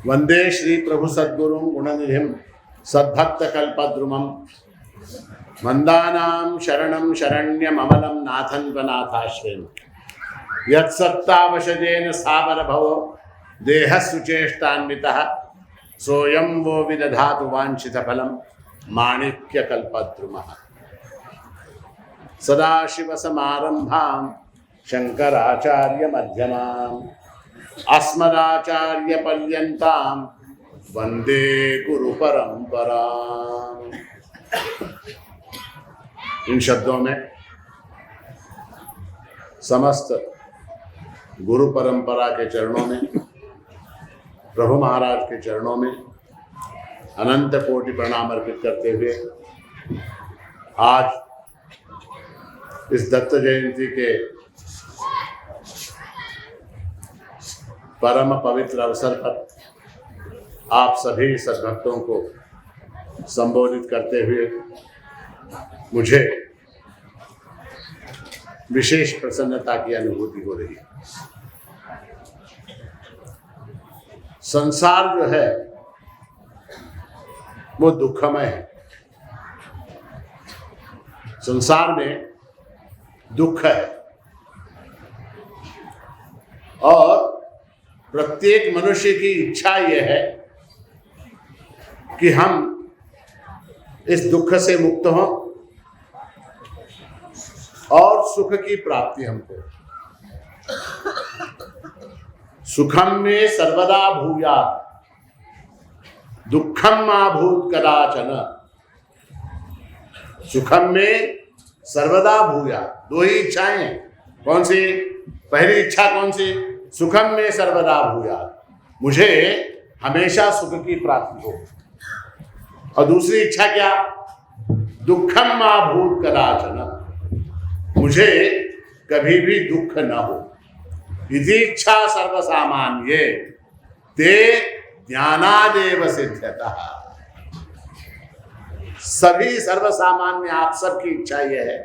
वंदे श्री प्रभु सद्गुरुं गुणनिधिं सद्भक्तकल्पद्रुमं मंदानां शरणं शरण्यममलं नाथं त्वनाथाश्रयम् यत्सत्तावशजेन स्थावरभवो देहसुचेष्टान्वितः सोऽयं वो विदधातु वाञ्छितफलं माणिक्यकल्पद्रुमः। सदाशिवसमारम्भां शङ्कराचार्यमध्यमाम् अस्मदाचार्यपर्यन्तां वन्दे गुरुपरम्पराम्। इन शब्दों में समस्त गुरु परंपरा के चरणों में, प्रभु महाराज के चरणों में अनंत कोटि प्रणाम अर्पित करते हुए आज इस दत्त जयंती के परम पवित्र अवसर पर आप सभी सद्भक्तों को संबोधित करते हुए मुझे विशेष प्रसन्नता की अनुभूति हो रही है। संसार जो है वो दुखमय है। संसार में दुख है और प्रत्येक मनुष्य की इच्छा यह है कि हम इस दुख से मुक्त हों और सुख की प्राप्ति हमको। सुखम में सर्वदा भूयात् दुखम मा भूत कदाचन। सुखम में सर्वदा भूयात्, दो ही इच्छाएं हैं। कौन सी? पहली इच्छा कौन सी? सुखम में सर्वदा भूयात्, मुझे हमेशा सुख की प्राप्ति हो। और दूसरी इच्छा क्या? दुखम मा भूत कदाचन, मुझे कभी भी दुख न हो। इति इच्छा सर्वसामान्ये ते ज्ञानादेव सिद्ध्यतः। सभी सर्वसामान्य आप सबकी इच्छा यह है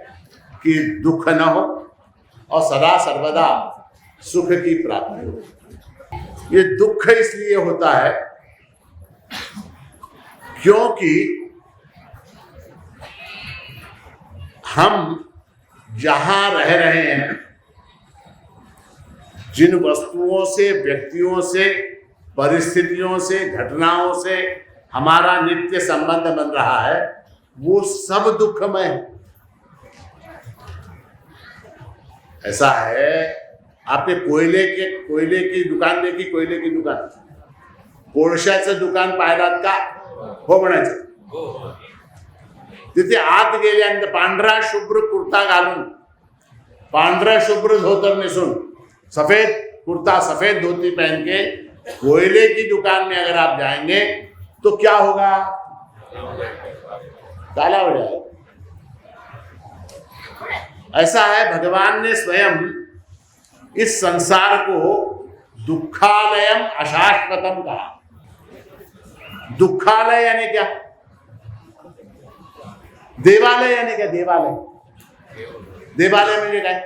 कि दुख न हो और सदा सर्वदा सुख की प्राप्ति हो। ये दुख इसलिए होता है क्योंकि हम जहां रह रहे हैं, जिन वस्तुओं से, व्यक्तियों से, परिस्थितियों से, घटनाओं से हमारा नित्य संबंध बन रहा है, वो सब दुखमय है। ऐसा है, आपने कोयले की दुकान देखी? कोयले की दुकान, कोळशाचं दुकान पाहिलात का? हो म्हणायचं। तिथे आत गेल्यानंतर पांढरा शुभ्र कुर्ता घालून, पांढरा शुभ्र धोतर नेसून, सफेद कुर्ता, सफेद धोती पहन के कोयले की दुकान में अगर आप जाएंगे तो क्या होगा? काला हो जाएगा। ऐसा है, भगवान ने स्वयं इस संसार को दुखालयम अशाश्वतम कहा। दुखालय यानी क्या? देवालय यानी क्या? देवालय, देवालय म्हणजे काय?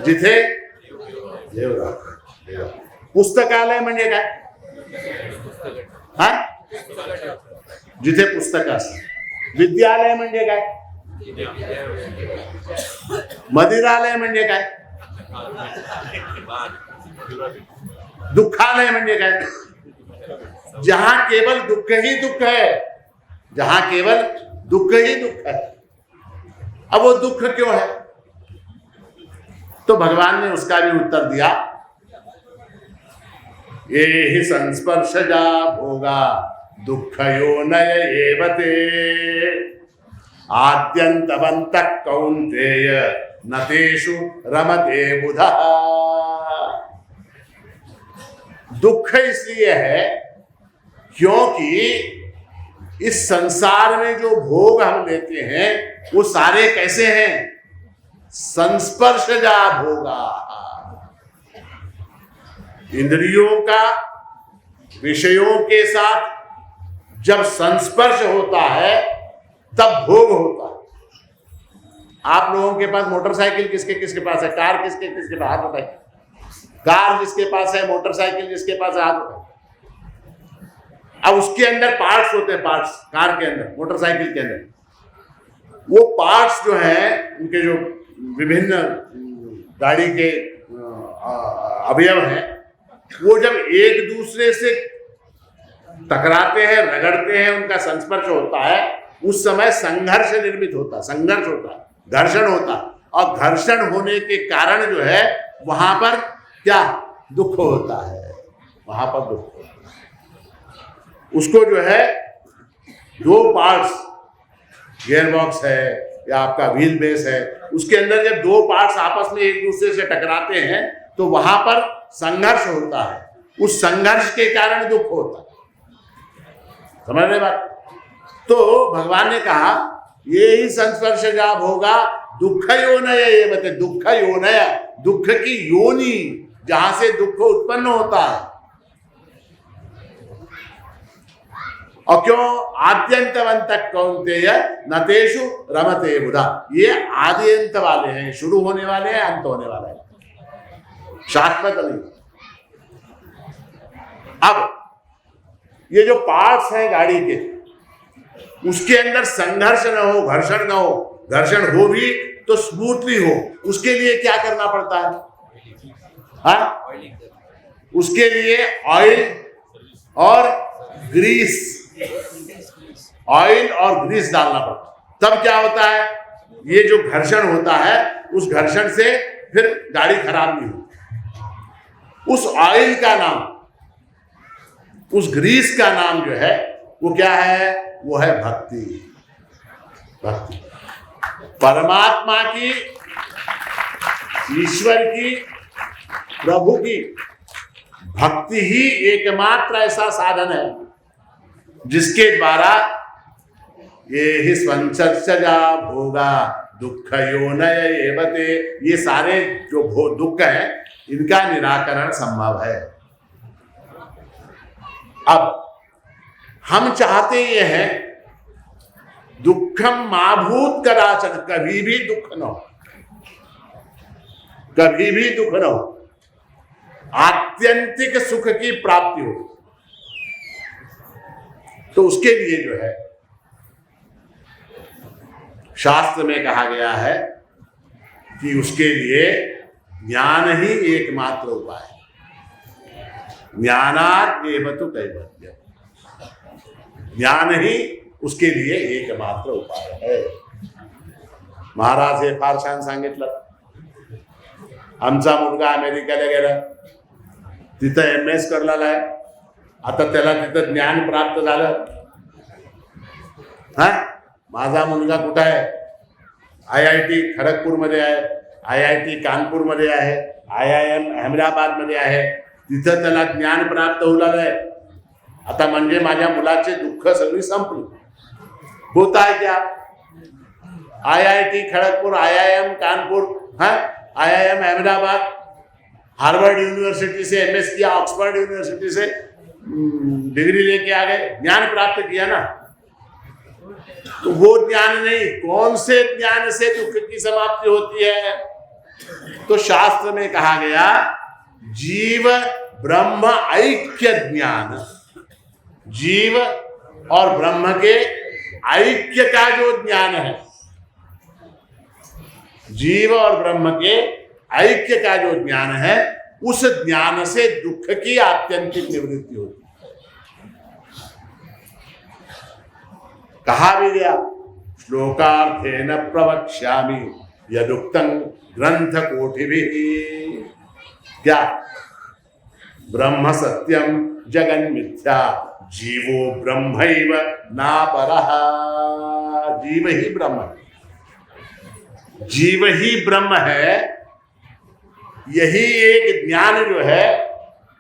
जिथे देव राहतो। पुस्तकालय म्हणजे काय? हा, जिथे पुस्तक असतात। विद्यालय म्हणजे काय? मदिरालय म्हणजे काय? दुखालय म्हणजे काय? जहां केवल दुख ही दुख है, जहां केवल दुख ही दुख है। अब वो दुख क्यों है? तो भगवान ने उसका भी उत्तर दिया, ये ही संस्पर्शजा भोगा दुःखयोनय एव ते आद्यन्तवन्तः कौन्तेय न तेषु रमते बुधः। दुख इसलिए है क्योंकि इस संसार में जो भोग हम लेते हैं वो सारे कैसे हैं? संस्पर्शजा भोगा। इंद्रियों का विषयों के साथ जब संस्पर्श होता है तब भोग होता है। आप लोगों के पास मोटरसाइकिल किसके किसके पास है? कार किसके किसके पास? हाथ उठाइए। कार जिसके पास है, मोटरसाइकिल जिसके पास है, हाथ उठाइए। अब उसके अंदर पार्ट्स होते हैं, पार्ट्स कार के अंदर, मोटरसाइकिल के अंदर, वो पार्ट्स जो है उनके जो विभिन्न गाड़ी के अवयव हैं, वो जब एक दूसरे से टकराते हैं, रगड़ते हैं, उनका संस्पर्श होता है, उस समय संघर्ष निर्मित होता, संघर्ष होता, घर्षण होता, और घर्षण होने के कारण जो है वहां पर क्या दुख होता है, वहां पर दुख होता है। उसको जो है दो पार्ट्स, गियर बॉक्स है या आपका व्हील बेस है, उसके अंदर जब दो पार्ट्स आपस में एक दूसरे से टकराते हैं तो वहां पर संघर्ष होता है, उस संघर्ष के कारण दुख होता है। समझ रहे बात? तो भगवान ने कहा ये ही संस्पर्श जाब होगा दुख योनय, ये बते दुख योनय, दुख की योनि जहां से दुख उत्पन्न होता है। और क्यों? आद्यंतवंत कौन्तेय नतेषु रमते बुधा, ये आदि अंत वाले हैं, शुरू होने वाले हैं, अंत होने वाले हैं, शाश्वत नहीं। अब ये जो पार्ट्स हैं गाड़ी के, उसके अंदर संघर्ष न हो, घर्षण न हो, घर्षण हो भी तो स्मूथली हो, उसके लिए क्या करना पड़ता है? हाँ, उसके लिए ऑयल और ग्रीस, ऑयल और ग्रीस डालना पड़ता। तब क्या होता है? ये जो घर्षण होता है, उस घर्षण से फिर गाड़ी खराब नहीं होती। उस ऑयल का नाम, उस ग्रीस का नाम जो है वो क्या है? वो है भक्ति। भक्ति परमात्मा की, ईश्वर की, प्रभु की भक्ति ही एकमात्र ऐसा साधन है जिसके द्वारा ये ही संसर्षजा भोगा दुख योनय एवते, ये सारे जो दुख है इनका निराकरण संभव है। अब हम चाहते ये हैं दुखम माभूत कदाचन, कभी भी दुख न हो, कभी भी दुख न हो, आत्यंतिक सुख की प्राप्ति हो। तो उसके लिए जो है शास्त्र में कहा गया है कि उसके लिए ज्ञान ही एकमात्र उपाय है। ज्ञानात् एव तु कैवल्यम्, ज्ञान ही उसके लिए एकमात्र उपाय है। महाराज हे फार छान सांगितलं। आमचा मुलगा अमेरिकेला गेला, तिथं MS करलेला आहे, आता त्याला तिथं ज्ञान प्राप्त झालं। हा, माझा मुलगा कुठं आहे? IIT खडगपूरमध्ये आहे, IIT कानपूरमध्ये आहे, IIM अहमदाबादमध्ये आहे, तिथं त्याला ज्ञान प्राप्त होणार आहे। आता म्हणजे माझ्या मुलाचे दुःख सगळी संपली। होता है क्या? IIT Kharagpur, IIM Kanpur, IIM Ahmedabad, Harvard university से MS किया, ऑक्सफोर्ड यूनिवर्सिटी से डिग्री लेके आ गए, ज्ञान प्राप्त किया ना। तो वो ज्ञान नहीं, कौन से ज्ञान से दुख की समाप्ति होती है? तो शास्त्र में कहा गया जीव ब्रह्म ऐक्य ज्ञान, जीव और ब्रह्म के ऐक्य का जो ज्ञान है, जीव और ब्रह्म के ऐक्य का जो ज्ञान है, उस ज्ञान से दुख की आत्यंतिक निवृत्ति होती है। कहा भी गया श्लोकार्थेन प्रवक्ष्यामि यदुक्तं ग्रंथ कोटिभिः, क्या? ब्रह्म सत्यम जगन मिथ्या जीवो ब्रह्मैव नापरः, जीव ही ब्रह्म है, जीव ही ब्रह्म है। यही एक ज्ञान जो है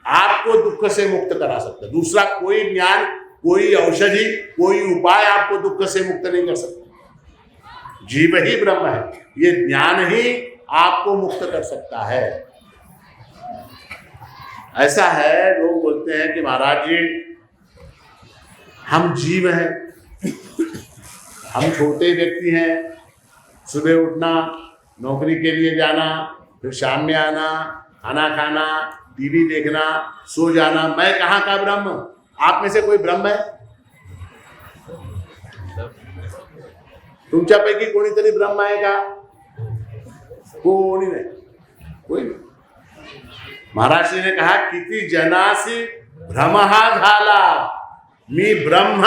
आपको दुख से मुक्त करा सकता है। दूसरा कोई ज्ञान, कोई औषधि, कोई उपाय आपको दुख से मुक्त नहीं कर सकता। जीव ही ब्रह्म है, ये ज्ञान ही आपको मुक्त कर सकता है। ऐसा है, लोग बोलते हैं कि महाराज जी हम जीव हैं, हम छोटे व्यक्ति हैं, सुबह उठना, नौकरी के लिए जाना, फिर शाम में आना, खाना खाना, टीवी देखना, सो जाना, मैं कहाँ का ब्रह्म? आप में से कोई ब्रह्म है? तुमच्यापैकी कोणीतरी ब्रह्म आहे का? कोणी नाही, कोई नाही. महाराष्ट्री ने कहा किती जनासी भ्रम हा झाला, मी ब्रह्म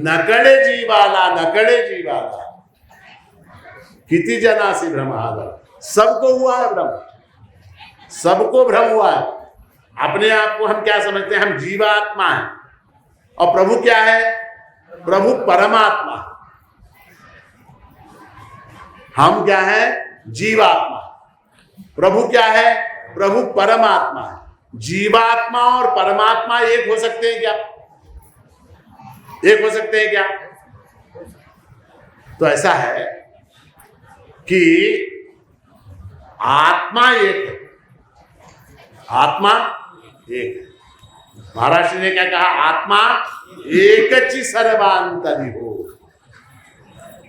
नकळे जीवाला, नकळे जीवाला. किती जनासी भ्रम हा झाला, सबको हुआ है भ्रम, सबको भ्रम हुआ है. अपने आप को हम क्या समझते हैं? हम जीवात्मा है, और प्रभु क्या है? प्रभु परमात्मा. हम क्या है? जीवात्मा. प्रभु क्या है? प्रभु परमात्मा है. जीवात्मा और परमात्मा एक हो सकते हैं क्या? एक हो सकते हैं क्या? तो ऐसा है कि आत्मा एक है, आत्मा एक है. महाराज ने क्या कहा? आत्मा एकचि सर्वांतरि हो.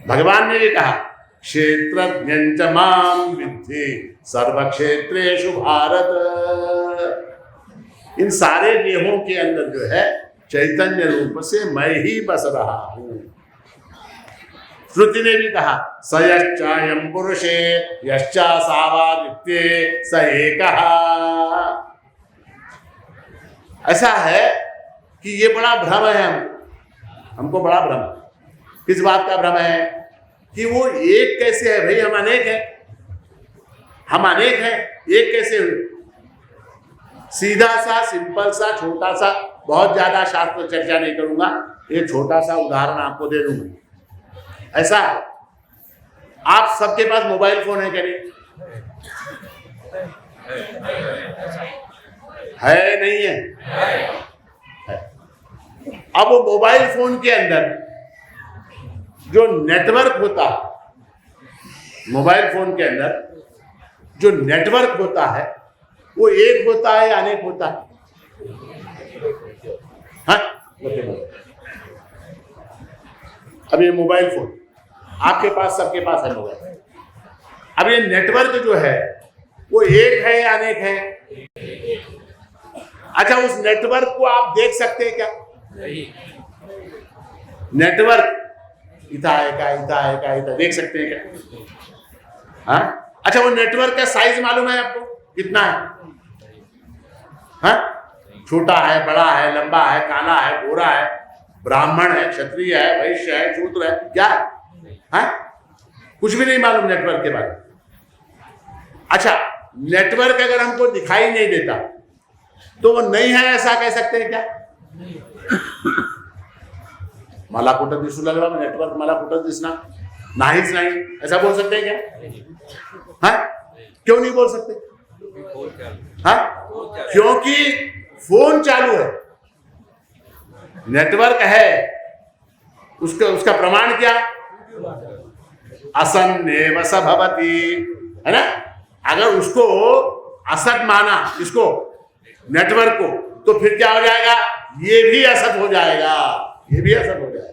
भगवान ने ये कहा क्षेत्रज्ञ मां विद्धि सर्वक्षेत्रेषु भारत. इन सारे देहों के अंदर जो है चैतन्य रूप से मैं ही बस रहा हूं. श्रुति ने भी कहा स यश्चायं पुरुषे यश्चा सावादित्ये स एकः. ऐसा है कि ये बड़ा भ्रम है. हमको बड़ा भ्रम. किस बात का भ्रम है? कि वो एक कैसे है? भाई हम अनेक हैं, हम अनेक हैं, एक कैसे हुए? सीधा सा, सिंपल सा, छोटा सा, बहुत ज्यादा शास्त्र चर्चा नहीं करूंगा, एक छोटा सा उदाहरण आपको दे दूंगा. ऐसा है, आप सबके पास मोबाइल फोन है क्या? नहीं है? नहीं है? है. अब वो मोबाइल फोन के अंदर जो नेटवर्क होता है, मोबाइल फोन के अंदर जो नेटवर्क होता है, वो एक होता है या अनेक होता है? हाँ? अब ये मोबाइल फोन आपके पास, सबके पास है मोबाइल. अब ये नेटवर्क जो है वो एक है या अनेक है? अच्छा, उस नेटवर्क को आप देख सकते हैं क्या? नेटवर्क इता है क्या, इता है क्या, इता देख सकते हैं क्या? हाँ? अच्छा, वो नेटवर्क का साइज मालूम है आपको कितना है? हाँ? छोटा है, बड़ा है, लंबा है, काला है, गोरा है, ब्राह्मण है, क्षत्रिय है, वैश्य है, शूद्र है, क्या है? हाँ? कुछ भी नहीं मालूम नेटवर्क के बारे में. अच्छा, नेटवर्क अगर हमको दिखाई नहीं देता तो वो नहीं है ऐसा कह सकते हैं क्या? मला कुठं दिसू लागला नेटवर्क, मला कुठं दिसना नाहीच नाही, ऐसा बोल सकते हैं क्या? हाँ? क्यों नहीं बोल सकते? हाँ? क्योंकि फोन चालू है, नेटवर्क है. उसका प्रमाण क्या? असन्नेव स भवति, है ना? अगर उसको असत माना, इसको नेटवर्क को, तो फिर क्या हो जाएगा? ये भी असत हो जाएगा, ये भी असत हो जाएगा.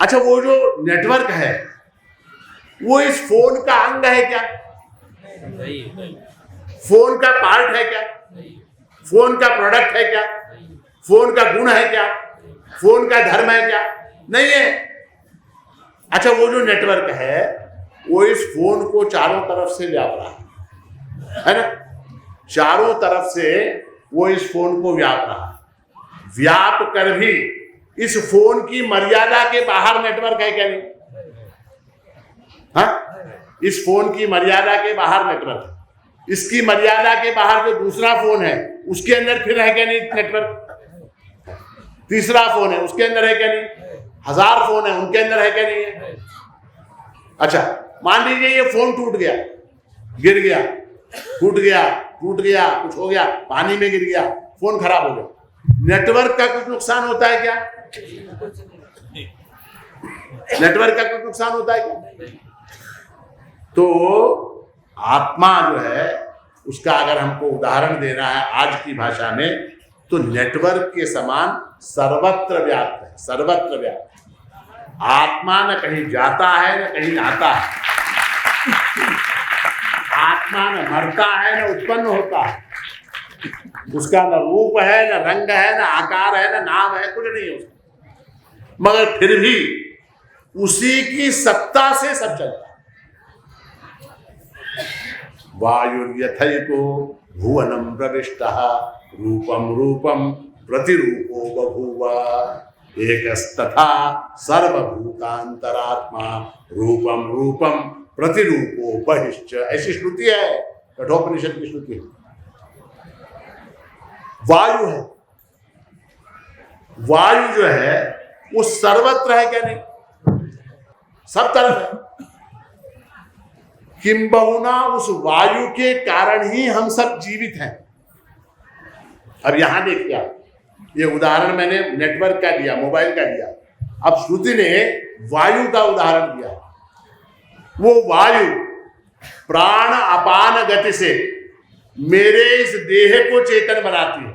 अच्छा, वो जो नेटवर्क है वो इस फोन का अंग है क्या? फोन का पार्ट है क्या? फोन का प्रोडक्ट है क्या? फोन का गुण है क्या? फोन का धर्म है क्या? नहीं है. अच्छा, वो जो नेटवर्क है वो इस फोन को चारों तरफ से व्याप रहा है ना? चारों तरफ से वो इस फोन को व्याप रहा. व्याप कर भी इस फोन की मर्यादा के बाहर नेटवर्क है क्या? नहीं. हाँ? इस फोन की मर्यादा के बाहर नेटवर्क. इसकी मर्यादा के बाहर जो दूसरा फोन है उसके अंदर फिर है क्या? नहीं नेटवर्क. तीसरा फोन है उसके अंदर है क्या? नहीं. 1000 फोन है उनके अंदर है क्या? नहीं है. अच्छा, मान लीजिए ये फोन टूट गया, गिर गया, टूट गया, कुछ हो गया, पानी में गिर गया, फोन खराब हो गया. नेटवर्क का कुछ नुकसान होता है क्या? नेटवर्क का कुछ नुकसान होता है क्या? तो आत्मा जो है उसका अगर हमको उदाहरण देना है आज की भाषा में, तो नेटवर्क के समान सर्वत्र व्याप्त है, सर्वत्र व्याप्त. आत्मा न कहीं जाता है न कहीं आता है. आत्मा न मरता है न उत्पन्न होता है. उसका न रूप है, न रंग है, न आकार है, न नाम है, कुछ नहीं है उसका, मगर फिर भी उसी की सत्ता से सब चलता है। वायुर्यथैको भुवनम प्रविष्टः रूपम रूपम प्रतिरूपो बभूव एकस्तथा सर्वभूतांतरात्मा रूपम रूपम प्रतिरूपो बहिश्च। ऐसी श्रुति है, कठोपनिषद की श्रुति है। वायु है, वायु जो है वो सर्वत्र है क्या? नहीं, सब तरफ है। किंबहुना उस वायु के कारण ही हम सब जीवित हैं। अब यहां देखिए आप, ये उदाहरण मैंने नेटवर्क का दिया, मोबाइल का दिया, अब श्रुति ने वायु का उदाहरण दिया। वो वायु प्राण अपान गति से मेरे इस देह को चेतन बनाती है,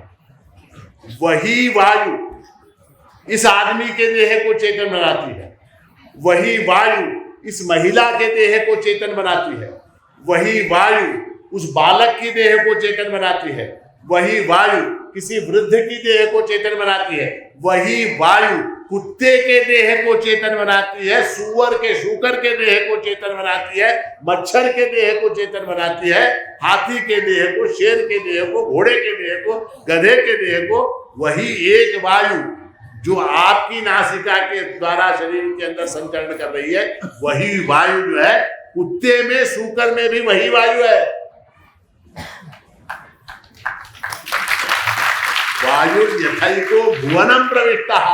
वही वायु इस आदमी के देह को चेतन बनाती है, वही वायु इस महिला के देह को चेतन बनाती है, वही वायु उस बालक की देह को चेतन बनाती है, वही वायु किसी वृद्ध की देह को चेतन बनाती है, वही वायु कुत्ते के देह को चेतन बनाती है, सूअर के शूकर के देह को चेतन बनाती है, मच्छर के देह को चेतन बनाती है, हाथी के देह को, शेर के देह को, घोड़े के देह को, गधे के देह को। वही एक वायु जो आपकी नासिका के द्वारा शरीर के अंदर संचरण कर रही है, वही वायु जो है कुत्ते में, शूकर में भी वही वायु है। वायु यथैको भुवनम प्रविष्टः,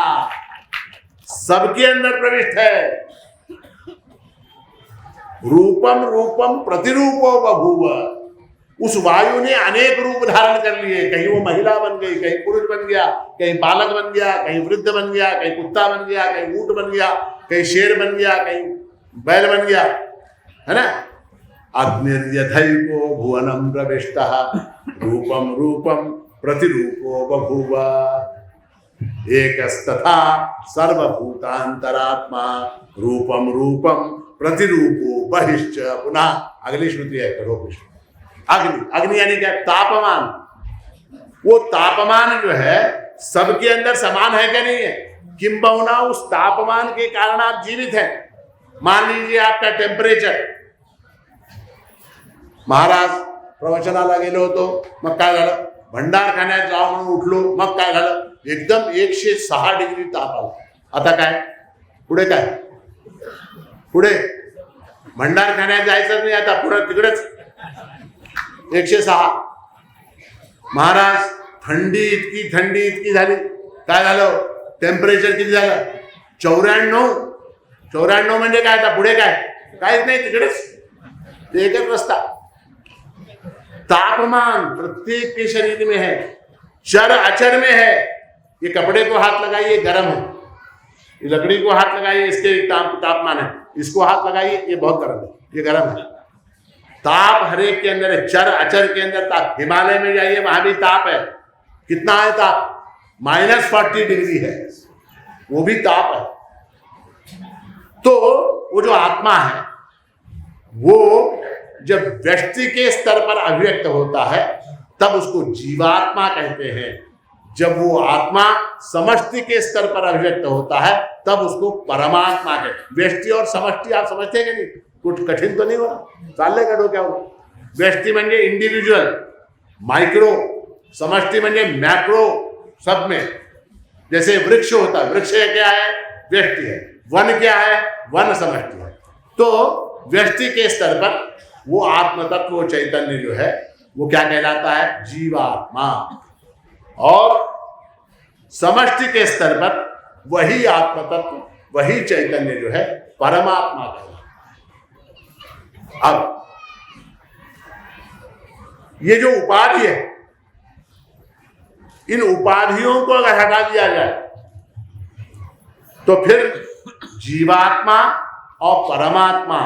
सबके अंदर प्रविष्ट है। रूपम रूपम प्रतिरूपो बभूव, उस वायु ने अनेक रूप धारण कर लिए। कहीं वो महिला बन गई, कहीं पुरुष बन गया, कहीं बालक बन गया, कहीं वृद्ध बन गया, कहीं कुत्ता बन गया, कहीं ऊंट बन गया, कहीं शेर बन गया, कहीं बैल बन गया, है ना। अग्निर्यथैको भुवनम प्रविष्टः रूपम रूपम प्रतिरूपो बभूव एकस्तथा सर्वभूतांतरात्मा रूपम रूपम प्रतिरूपो बहिश्च। पुनः अगली श्रुति है कठोपनिषद। अग्नि, अग्नि यानी क्या? तापमान। वो तापमान जो है सबके अंदर समान है क्या? नहीं है। किंबहुना उस तापमान के कारण आप जीवित हैं। मान लीजिए आपका टेम्परेचर, महाराज प्रवचनाला गेलो होतो, मग काय झालं, भंडार खाण्यात जाऊ म्हणून उठलो, मग काय झालं, एकदम 106 डिग्री ताप आला। आता काय पुढे, काय पुढे भंडार खाण्यात जायचं नाही, आता पुढे तिकडेच 106। महाराज थंडी इतकी झाली, काय झालं, टेम्परेचर किती झालं, 94 म्हणजे काय, आता पुढे काय, काहीच नाही, तिकडेच ते एकच रस्ता। तापमान प्रत्येक के शरीर में है, चर अचर में है। ये कपड़े को हाथ लगाइए गर्म है, ये लकड़ी को हाथ लगाइए इसके तापमान है, इसको हाथ लगाइए ये बहुत गर्म है, ये गर्म है। ताप हरेक के अंदर है, चर अचर के अंदर ताप। हिमालय में जाइए वहां भी ताप है। कितना है ताप? -40 डिग्री है, वो भी ताप है। तो वो जो आत्मा है वो जब व्यक्ति के स्तर पर अभिव्यक्त होता है तब उसको जीवात्मा कहते हैं। जब वो आत्मा समष्टि के स्तर पर अभिव्यक्त होता है तब उसको परमात्मा कहते हैं। व्यक्ति और समष्टि आप समझते हैं कि नहीं? कुछ कठिन तो नहीं हो रहा, चालले का डोक्यावर। व्यक्ति म्हणजे इंडिव्हिज्युअल, माइक्रो, समष्टि म्हणजे मॅक्रो, सब में। जैसे वृक्ष होता है, वृक्ष क्या है? व्यक्ति है। वन क्या है? वन समष्टि है। तो व्यक्ति के स्तर पर वो आत्म तत्व चैतन्य जो है वो क्या कहलाता है? जीवात्मा। और समष्टि के स्तर पर वही आत्म तत्व, वही चैतन्य जो है परमात्मा कहलाता है। अब ये जो उपाधि है, इन उपाधियों को अगर हटा दिया जाए तो फिर जीवात्मा और परमात्मा,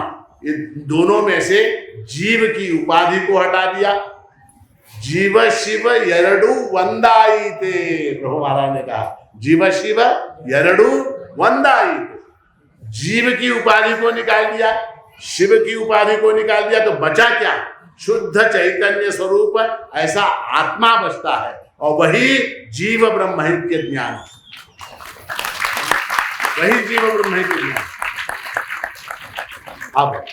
ये दोनों में से जीव की उपाधि को हटा दिया। जीव शिव यरडू वंदाईते, प्रभु महाराज ने कहा जीव शिव यरडू वंदाईते। जीव की उपाधि को निकाल दिया, शिव की उपाधि को निकाल दिया, तो बचा क्या? शुद्ध चैतन्य स्वरूप ऐसा आत्मा बचता है, और वही जीव ब्रह्मैक्य ज्ञान, वही जीव ब्रह्मैक्य ज्ञान। अब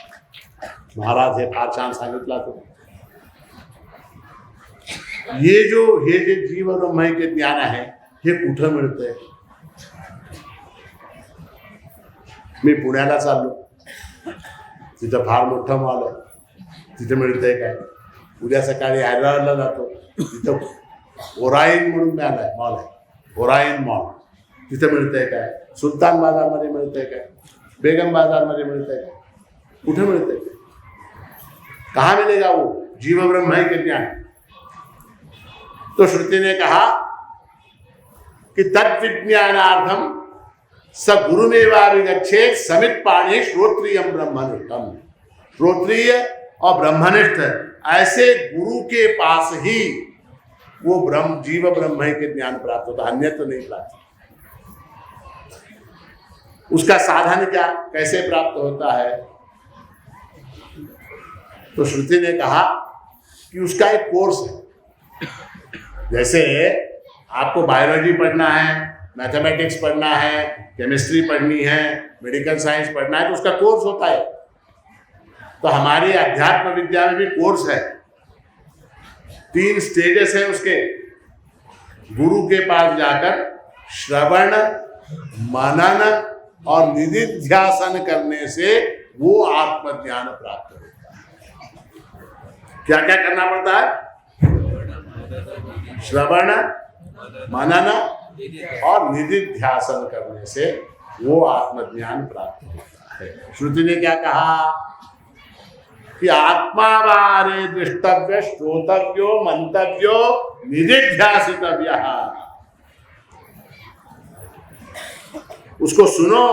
महाराज हे फार छान सांगितला तो हे जे जीव ब्रह्मैक्य ज्ञान आहे हे कुठं मिळतंय? मी पुण्याला चाललो, तिथं फार मोठा मॉल आहे, तिथं मिळतंय काय? उद्या सकाळी हैदराबादला जातो, तिथं ओराईन म्हणून मॉल आहे, ओराईन मॉल, तिथं मिळतंय काय? सुलतान बाजारमध्ये मिळतंय काय? बेगम बाजारमध्ये मिळतंय काय? कुठं मिळतंय? कहाँ मिलेगा वो जीव ब्रह्मैक्य ज्ञान? तो श्रुति ने कहा कि तद्विज्ञानार्थम स गुरुमेवाभिगच्छेत् समित पाणी श्रोत्रियम ब्रह्मनिष्ठम। श्रोत्रिय और ब्रह्मनिष्ठ ऐसे गुरु के पास ही वो जीव ब्रह्मैक्य ज्ञान प्राप्त होता, अन्यत्र नहीं प्राप्त। उसका साधन क्या, कैसे प्राप्त होता है? तो श्रुति ने कहा कि उसका एक कोर्स है। जैसे आपको बायोलॉजी पढ़ना है, मैथमेटिक्स पढ़ना है, केमिस्ट्री पढ़नी है, मेडिकल साइंस पढ़ना है, तो उसका कोर्स होता है। तो हमारी अध्यात्म विद्या में भी कोर्स है, 3 स्टेजेस है उसके। गुरु के पास जाकर श्रवण, मनन और निधिध्यासन करने से वो आत्मज्ञान प्राप्त होता है। क्या क्या करना पड़ता है? श्रवण, मनन और निधिध्यासन करने से वो आत्मज्ञान प्राप्त होता है। श्रुति ने क्या कहा कि आत्मा बारे दृष्टव्य, श्रोतव्यो, मंतव्यो, निधिध्यासितव्य। उसको सुनो,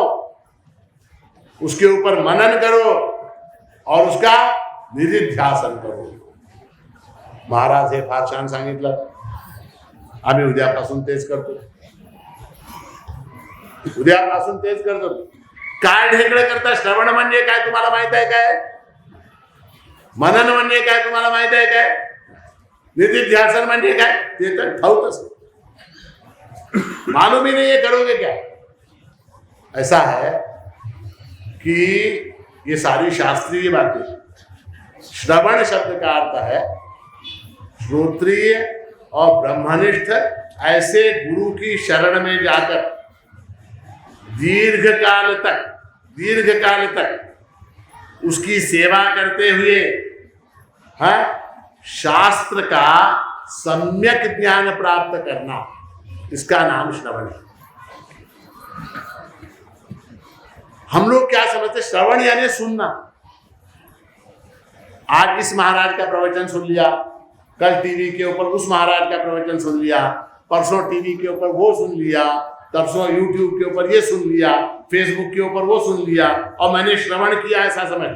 उसके ऊपर मनन करो और उसका निधिध्यासन करो। महाराज हे फार छान सांगितलं, आम्ही उद्यापासून तेच करतो, उद्यापासून तेच करतो। काय ढेकळं करता? श्रवण म्हणजे काय तुम्हाला माहित आहे काय? मनन म्हणजे काय तुम्हाला माहित आहे काय? निधिध्यासन म्हणजे काय ते तर ठाऊकच नाही, मालूम ही नहीं है, करोगे क्या? ऐसा है कि ये सारी शास्त्रीय बातें, श्रवण शब्द का अर्थ है श्रोत्रिय और ब्रह्मनिष्ठ ऐसे गुरु की शरण में जाकर दीर्घ काल तक उसकी सेवा करते हुए शास्त्र का सम्यक ज्ञान प्राप्त करना, इसका नाम श्रवण है। हम लोग क्या समझते? श्रवण यानी सुनना। आज इस महाराज का प्रवचन सुन लिया, कल टीवी के ऊपर उस महाराज का प्रवचन सुन लिया, परसों टीवी के ऊपर वो सुन लिया, तरसों यूट्यूब के ऊपर ये सुन लिया, फेसबुक के ऊपर वो सुन लिया, और मैंने श्रवण किया ऐसा समझ।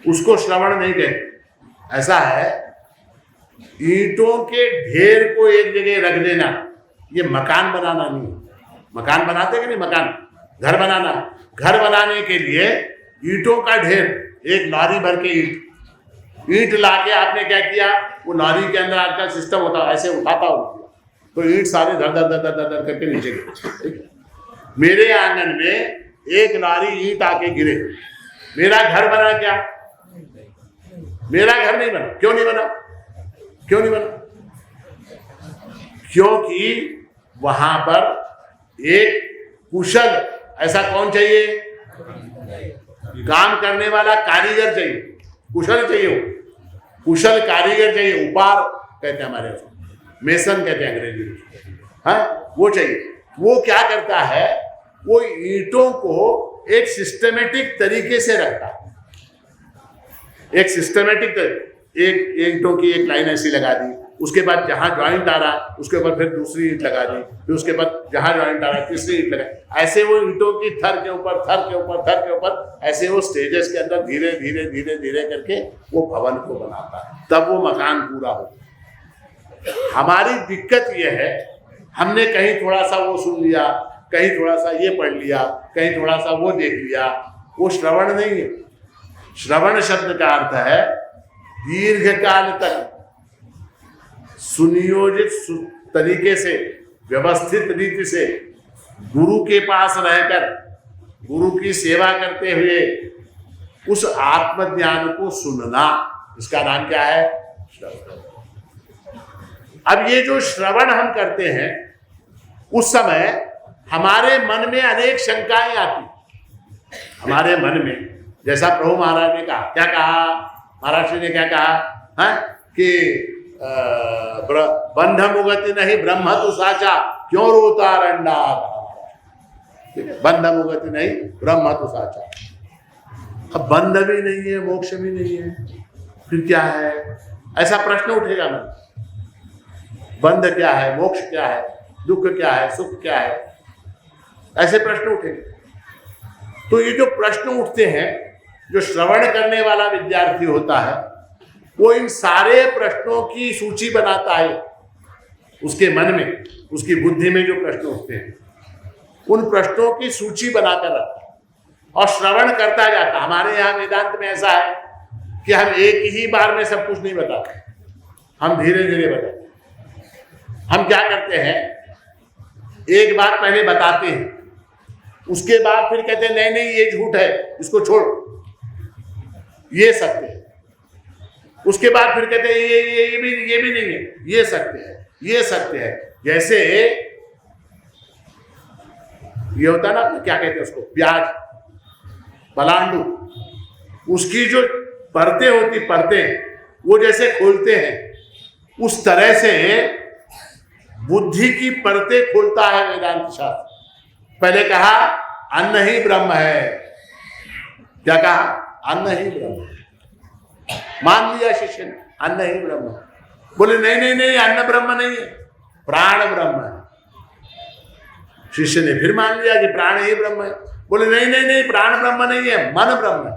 उसको श्रवण नहीं कहते। ऐसा है, ईंटों के ढेर को एक जगह रख देना, ये मकान बनाना नहीं। मकान बनाते कि नहीं? मकान, घर बनाना। घर बनाने के लिए ईंटों का ढेर, एक लॉरी भर के ईंट लाके आपने क्या किया, वो लॉरी के अंदर आजकल सिस्टम होता है, ऐसे उठाता हो तो ईंट सारे धर धर धर धर धर करके नीचे गिरे। मेरे आंगन में एक लॉरी ईंट आके गिरे, मेरा घर बना क्या? मेरा घर नहीं बना। क्यों नहीं बना? क्यों नहीं बना? क्योंकि वहां पर एक कुशल, ऐसा कौन चाहिए? काम करने वाला कारीगर चाहिए, कुशल चाहिए, कुशल कारीगर चाहिए। उपार कहते हैं हमारे, मेसन कहते हैं अंग्रेजी में, हाँ, वो चाहिए। वो क्या करता है? वो ईंटों को एक सिस्टमेटिक तरीके से रखता है। एक सिस्टमेटिक, एक ईंटों की एक लाइन ऐसी लगा दी, उसके बाद जहां ज्वाइंट आ रहा उसके ऊपर फिर दूसरी ईंट लगा दी, फिर उसके बाद जहां ज्वाइंट आ रहा तीसरी ईंट लगा। ऐसे वो ईंटों की थर के ऊपर थर के ऊपर थर के ऊपर ऐसे वो स्टेजेस के अंदर धीरे धीरे धीरे धीरे करके वो भवन को बनाता है, तब वो मकान पूरा होता है। हमारी दिक्कत ये है, हमने कहीं थोड़ा सा वो सुन लिया, कहीं थोड़ा सा ये पढ़ लिया, कहीं थोड़ा सा वो देख लिया, वो श्रवण नहीं है। श्रवण शब्द का अर्थ है दीर्घ काल तक सुनियोजित तरीके से, व्यवस्थित रीति से गुरु के पास रहकर गुरु की सेवा करते हुए उस आत्मज्ञान को सुनना, इसका नाम क्या है? श्रवण। अब ये जो श्रवण हम करते हैं उस समय हमारे मन में अनेक शंकाएं आती। हमारे मन में, जैसा प्रभु महाराज ने कहा, क्या कहा महाराज जी ने, क्या कहा है कि बंध मुगति नहीं ब्रह्म तु साचा, क्यों रोता रंडा। बंध मुगति नहीं ब्रह्म तु साचा। अब बंध भी नहीं है, मोक्ष भी नहीं है, फिर क्या है? ऐसा प्रश्न उठेगा मन। बंध क्या है, मोक्ष क्या है, दुख क्या है, सुख क्या है, ऐसे प्रश्न उठेंगे। तो ये जो प्रश्न उठते हैं, जो श्रवण करने वाला विद्यार्थी होता है वो इन सारे प्रश्नों की सूची बनाता है उसके मन में, उसकी बुद्धि में जो प्रश्न उठते हैं उन प्रश्नों की सूची बनाकर रखता है और श्रवण करता जाता। हमारे यहाँ वेदांत में ऐसा है कि हम एक ही बार में सब कुछ नहीं बताते, हम धीरे धीरे बताते। हम क्या करते हैं, एक बार पहले बताते हैं, उसके बाद फिर कहते हैं नहीं नहीं ये झूठ है, इसको छोड़, ये सत्य है। उसके बाद फिर कहते हैं ये भी नहीं है, ये सत्य है, ये सत्य है। जैसे ये होता है ना, क्या कहते हैं उसको, प्याज, पलांडू, उसकी जो परतें होती, परतें वो जैसे खोलते हैं उस तरह से बुद्धि की परतें खोलता है वेदांत शास्त्र। पहले कहा अन्न ही ब्रह्म है, क्या कहा? अन्न ही ब्रह्म है। मान लिया शिष्य ने अन्न ही ब्रह्म है। बोले नहीं नहीं नहीं, अन्न ब्रह्म नहीं है, प्राण ब्रह्म है। शिष्य ने फिर मान लिया कि प्राण ही ब्रह्म है। बोले नहीं नहीं नहीं, प्राण ब्रह्म नहीं है, मन ब्रह्म है।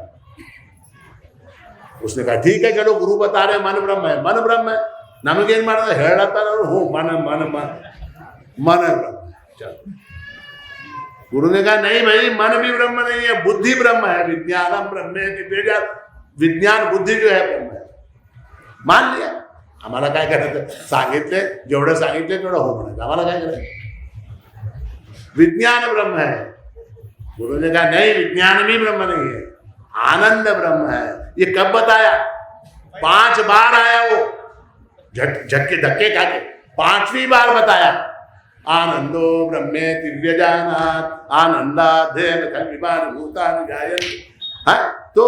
उसने कहा ठीक है, चलो गुरु बता रहे मन ब्रह्म है, मन ब्रह्म है, नमगेन मार हेड़ता हो मन मन मन मन ब्रह्म है। चलो गुरु ने कहा नहीं भाई, मन भी ब्रह्म नहीं है, बुद्धि ब्रह्म है, विज्ञानम ब्रह्म, विज्ञान बुद्धी जो है ब्रह्म है। मान लिया, आम्हाला काय करायचं, सांगितले जेवढं सांगितले तेवढं हो म्हणायचं, आम्हाला काय करायचं, विज्ञान ब्रह्म है। गुरु ने कहा नहीं, विज्ञान भी ब्रह्म नहीं है, आनंद ब्रह्म है। ये कब बताया? 5 बार आया वो, झटके धक्के खाके 5वीं बार बताया। आनंदो ब्रह्मे दिव्यजानात् आनंदाध्येन खल्विमानि भूतानि जायन्ते। तो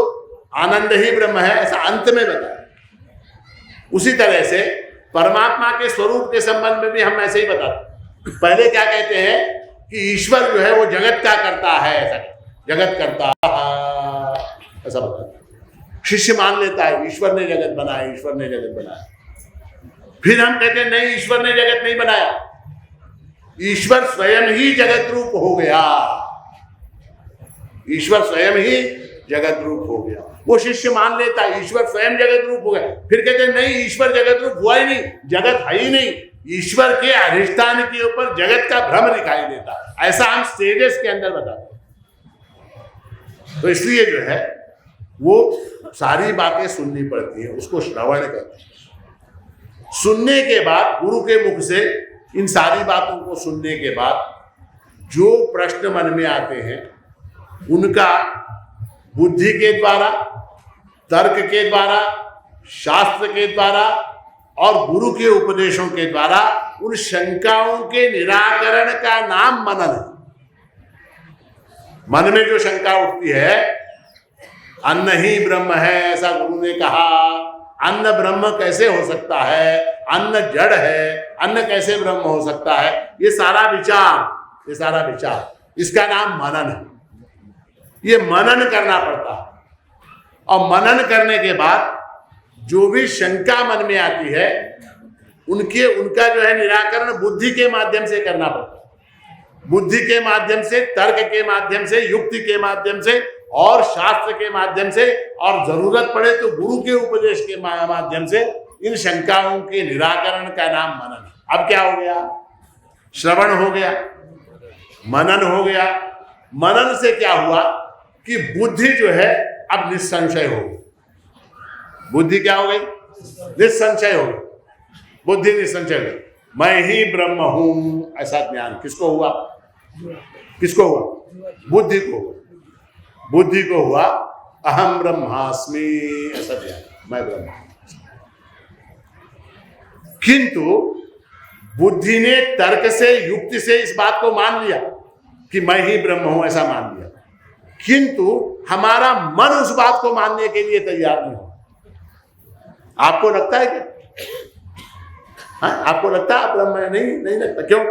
आनंद ही ब्रह्म है, ऐसा अंत में बताया। उसी तरह से परमात्मा के स्वरूप के संबंध में भी हम ऐसे ही बताते। पहले क्या कहते हैं कि ईश्वर जो है वो जगत क्या करता है, ऐसा जगत करता, ऐसा बताते। शिष्य मान लेता है ईश्वर ने जगत बनाया, ईश्वर ने जगत बनाया। फिर हम कहते हैं नहीं, ईश्वर ने जगत नहीं बनाया, ईश्वर स्वयं ही जगत रूप हो गया, ईश्वर स्वयं ही जगत रूप हो गया। वो शिष्य मान लेता है ईश्वर स्वयं जगत रूप हो गया। फिर कहते हैं नहीं, ईश्वर जगत रूप हुआ ही नहीं, जगत है ही नहीं, ईश्वर के अधिष्ठान के ऊपर जगत का भ्रम दिखाई देता है। ऐसा हम स्टेजेस के अंदर बताते हैं। तो इसलिए जो है वो सारी बातें सुननी पड़ती है, उसको श्रवण कहते हैं। सुनने के बाद गुरु के मुख से इन सारी बातों को सुनने के बाद जो प्रश्न मन में आते हैं उनका बुद्धि के द्वारा, तर्क के द्वारा, शास्त्र के द्वारा और गुरु के उपदेशों के द्वारा उन शंकाओं के निराकरण का नाम मनन है। मन में जो शंका उठती है, अन्न ही ब्रह्म है ऐसा गुरु ने कहा, अन्न ब्रह्म कैसे हो सकता है, अन्न जड़ है, अन्न कैसे ब्रह्म हो सकता है, ये सारा विचार, इसका नाम मनन है। ये मनन करना पड़ता है और मनन करने के बाद जो भी शंका मन में आती है उनका जो है निराकरण बुद्धि के माध्यम से करना पड़ता है। बुद्धि के माध्यम से, तर्क के माध्यम से, युक्ति के माध्यम से और शास्त्र के माध्यम से, और जरूरत पड़े तो गुरु के उपदेश के माध्यम से इन शंकाओं के निराकरण का नाम मनन है। अब क्या हो गया? श्रवण हो गया, मनन हो गया। मनन से क्या हुआ कि बुद्धि जो है अब निसंशय हो गई। बुद्धि क्या हो गई? निसंशय हो गई, बुद्धि निसंशय हो गई। मैं ही ब्रह्म हूं ऐसा ज्ञान किसको हुआ? किसको हुआ? बुद्धि को हुआ। बुद्धि को हुआ अहम ब्रह्मास्मि ऐसा ज्ञान, मैं ब्रह्म हूं। किंतु बुद्धि ने तर्क से, युक्ति से इस बात को मान लिया कि मैं ही ब्रह्म हूं ऐसा मान लिया, किंतु हमारा मन उस बात को मानने के लिए तैयार नहीं हो। आपको लगता है क्या? हाँ, आपको लगता है आप ब्रह्म है? नहीं, नहीं लगता। क्यों?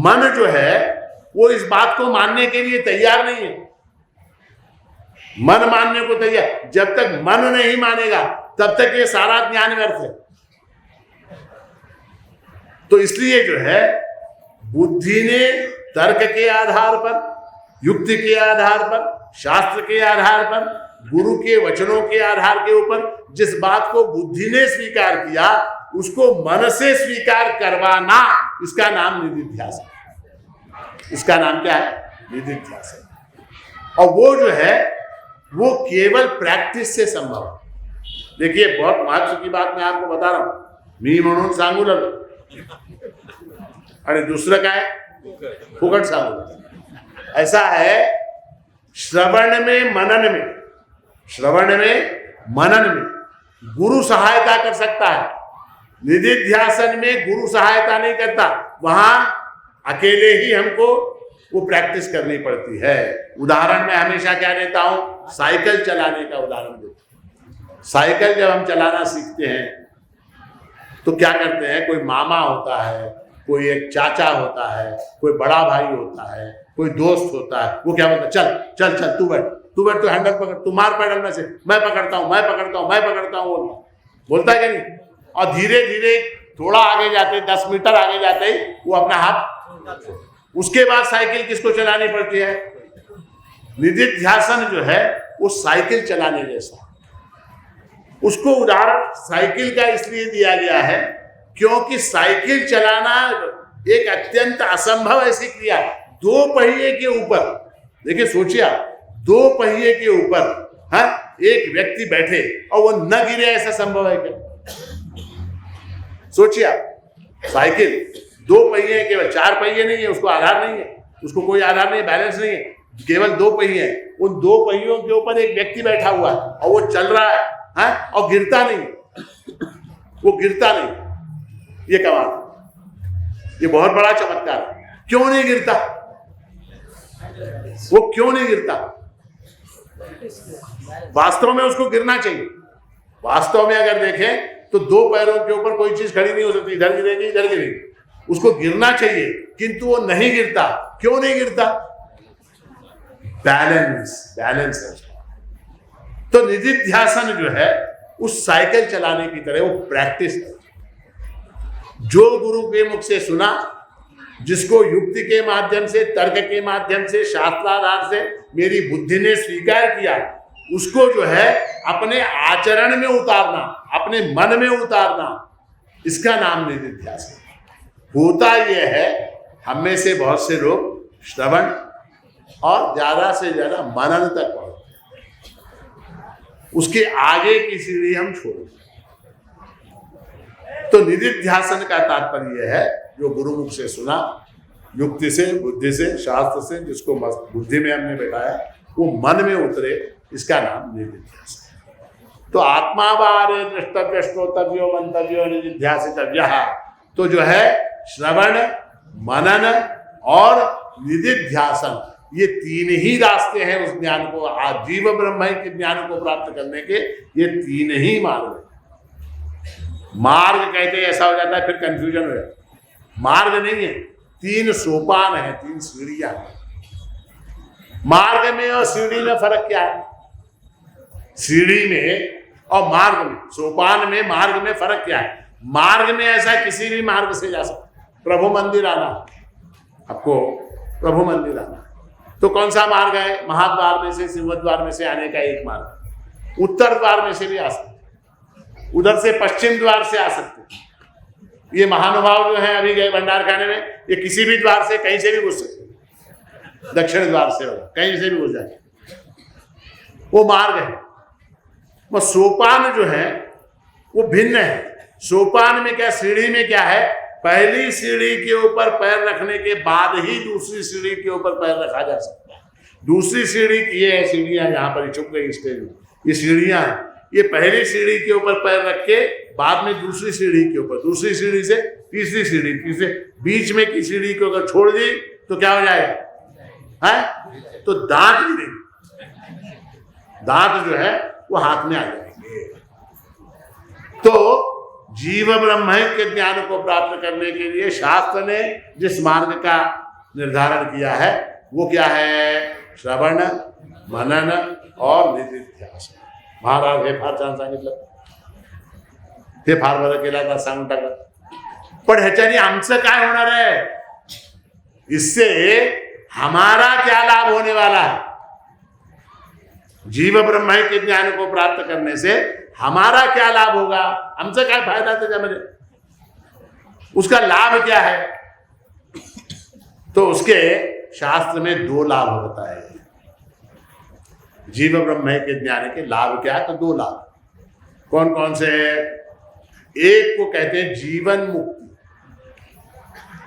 मन जो है वो इस बात को मानने के लिए तैयार नहीं है। मन मानने को तैयार, जब तक मन नहीं मानेगा तब तक ये सारा ज्ञान व्यर्थ है। तो इसलिए जो है बुद्धि ने तर्क के आधार पर, युक्ति के आधार पर, शास्त्र के आधार पर, गुरु के वचनों के आधार के ऊपर जिस बात को बुद्धि ने स्वीकार किया उसको मन से स्वीकार करवाना, इसका नाम निधिध्यास है। इसका नाम क्या है? निधिध्यास है। और वो जो है वो केवल प्रैक्टिस से संभव है। देखिए बहुत महत्व की बात मैं आपको बता रहा हूं, मी म्हणून सांगू लागलो आणि दूसरं काय? फुकट सांगू। ऐसा है श्रवण में मनन में, श्रवण में मनन में गुरु सहायता कर सकता है, निधिध्यासन में गुरु सहायता नहीं करता। वहां अकेले ही हमको वो प्रैक्टिस करनी पड़ती है। उदाहरण मैं हमेशा क्या देता हूं? साइकिल चलाने का उदाहरण देता हूं। साइकिल जब हम चलाना सीखते हैं तो क्या करते हैं? कोई मामा होता है, कोई एक चाचा होता है, कोई बड़ा भाई होता है, कोई दोस्त होता है, वो क्या बोलता है? चल चल चल तू बैठ, तू बैठ, तू हैंडल पकड़, तू मार पैडल में से, मैं पकड़ता हूं, मैं पकड़ता हूं, मैं पकड़ता हूं, बोलता है कि नहीं? और धीरे धीरे थोड़ा आगे जाते, 10 मीटर आगे जाते ही वो अपना हाथ, उसके बाद साइकिल किसको चलानी पड़ती है? निधिध्यासन जो है वो साइकिल चलाने जैसा। उसको उदाहरण साइकिल का इसलिए दिया गया है क्योंकि साइकिल चलाना एक अत्यंत असंभव ऐसी क्रिया है। 2 पहिए के ऊपर, देखिए सोचिए आप, 2 पहिए के ऊपर एक व्यक्ति बैठे और वो न गिरे, ऐसा संभव है क्या? सोचिए आप, साइकिल 2 पहिए, केवल 4 पहिए नहीं है, उसको आधार नहीं है, उसको कोई आधार नहीं है, बैलेंस नहीं है, केवल 2 पहिए हैं। उन 2 पहियों के ऊपर एक व्यक्ति बैठा हुआ है और वो चल रहा है, और गिरता नहीं, वो गिरता नहीं। ये कमाल, ये बहुत बड़ा चमत्कार है। क्यों नहीं गिरता? वो क्यों नहीं गिरता? वास्तव में उसको गिरना चाहिए। वास्तव में अगर देखें तो 2 पैरों के ऊपर कोई चीज खड़ी नहीं हो सकती, इधर गिरेगी इधर गिरेगी, उसको गिरना चाहिए, किंतु वो नहीं गिरता। क्यों नहीं गिरता? बैलेंस है। तो निधिध्यासन जो है उस साइकिल चलाने की तरह वो प्रैक्टिस है। जो गुरु के मुख से सुना, जिसको युक्ति के माध्यम से, तर्क के माध्यम से, शास्त्राधार से मेरी बुद्धि ने स्वीकार किया, उसको जो है अपने आचरण में उतारना, अपने मन में उतारना, इसका नाम निधिध्यासन। होता यह है हम में से बहुत से लोग श्रवण और ज्यादा से ज्यादा मनन तक पहुंचते, उसके आगे की सीढ़ी हम छोड़ते। तो निधिध्यासन का तात्पर्य है जो गुरुमुख से सुना, युक्ति से, बुद्धि से, शास्त्र से, जिसको बुद्धि में हमने बैठाया, वो मन में उतरे, इसका नाम निधिध्यासन। तो आत्मा बारे द्रष्टव्य श्रोतव्यो मंतव्यो निधिध्यासितव्यः। तो जो है श्रवण, मनन और निधिध्यासन, ये 3 ही रास्ते हैं उस ज्ञान को, आजीव ब्रह्म के ज्ञान को प्राप्त करने के। ये 3 ही मार्ग है। मार्ग कहते हैं ऐसा हो जाता है, फिर कंफ्यूजन हो जाता है। मार्ग नहीं है, 3 सोपान है, 3 सीढ़ियां हैं। मार्ग में और सीढ़ी में फर्क क्या है? सीढ़ी में और मार्ग में, सोपान में, मार्ग में फर्क क्या है? मार्ग में ऐसा किसी भी मार्ग से जा सकते। प्रभु मंदिर आना, आपको प्रभु मंदिर आना, तो कौन सा मार्ग है? महाद्वार में से, सिंहद्वार में से आने का एक मार्ग। उत्तर द्वार में से भी आ सकते, उधर से पश्चिम द्वार से आ सकते। ये महानुभाव जो है अभी गए भंडारखाने में, ये किसी भी द्वार से, कहीं से भी घुस सकते, दक्षिण द्वार से होगा, कहीं से भी घुस जाए, वो मार्ग है। वो सोपान जो है वो भिन्न है। सोपान में क्या, सीढ़ी में क्या है, पहली सीढ़ी के ऊपर पैर रखने के बाद ही दूसरी सीढ़ी के ऊपर पैर रखा जा सकता है। दूसरी सीढ़ी, ये है सीढ़ियां, यहाँ पर छुप गई स्टेज में, ये सीढ़ियां हैं। ये पहली सीढ़ी के ऊपर पैर रख के बाद में दूसरी सीढ़ी के ऊपर, दूसरी सीढ़ी से तीसरी सीढ़ी, तीसरे बीच में की सीढ़ी को अगर छोड़ दी तो क्या हो जाएगा, है तो दांत गिरेंगे, दांत जो है वो हाथ में आ जाएंगे। तो जीव ब्रह्म के ज्ञान को प्राप्त करने के लिए शास्त्र ने जिस मार्ग का निर्धारण किया है वो क्या है, श्रवण, मनन और निधिध्यासन. महाराज हे फार छान सांगितलं, हे फार बरं केलं, आता सांगून टाकलं. पण ह्याच्याने आमचं काय होणार है, इससे हमारा क्या लाभ होने वाला है. जीव ब्रह्म के ज्ञान को प्राप्त करने से हमारा क्या लाभ होगा, आमचा काय फायदा त्याच्यामध्ये, उसका लाभ क्या है. तो उसके शास्त्र में दो लाभ होता है. जीव ब्रह्म के ज्ञान के लाभ क्या है, तो दो लाभ. कौन कौन से, एक को कहते हैं जीवन मुक्ति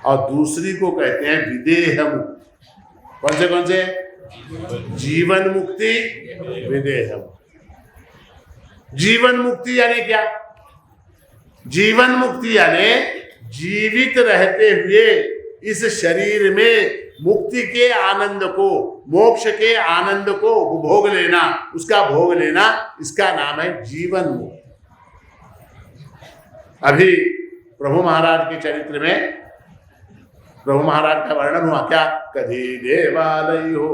और दूसरी को कहते हैं विदेह मुक्ति. कौन से जीवन मुक्ति, विदेह मुक्ति. जीवन मुक्ति यानी क्या, जीवन मुक्ति यानी जीवित रहते हुए इस शरीर में मुक्ति के आनंद को, मोक्ष के आनंद को उपभोग लेना, उसका भोग लेना, इसका नाम है जीवन मुक्ति. अभी प्रभु महाराज के चरित्र में प्रभु महाराज का वर्णन हुआ क्या, कधी देवालय हो,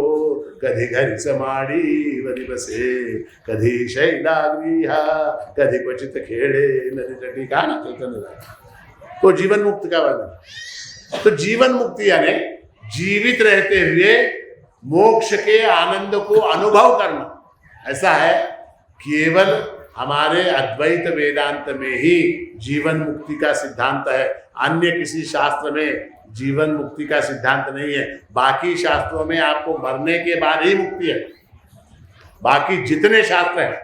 कधी घरी समाडी वरी बसे, कधी शैलागृहा, कधी क्वचित खेड़े नदी तटी का ना चैतन्य. तो जीवन मुक्ति का वर्णन. तो जीवन मुक्ति यानी जीवित रहते हुए मोक्ष के आनंद को अनुभव करना. ऐसा है केवल हमारे अद्वैत वेदांत में ही जीवन मुक्ति का सिद्धांत है, अन्य किसी शास्त्र में जीवन मुक्ति का सिद्धांत नहीं है. बाकी शास्त्रों में आपको मरने के बाद ही मुक्ति है. बाकी जितने शास्त्र हैं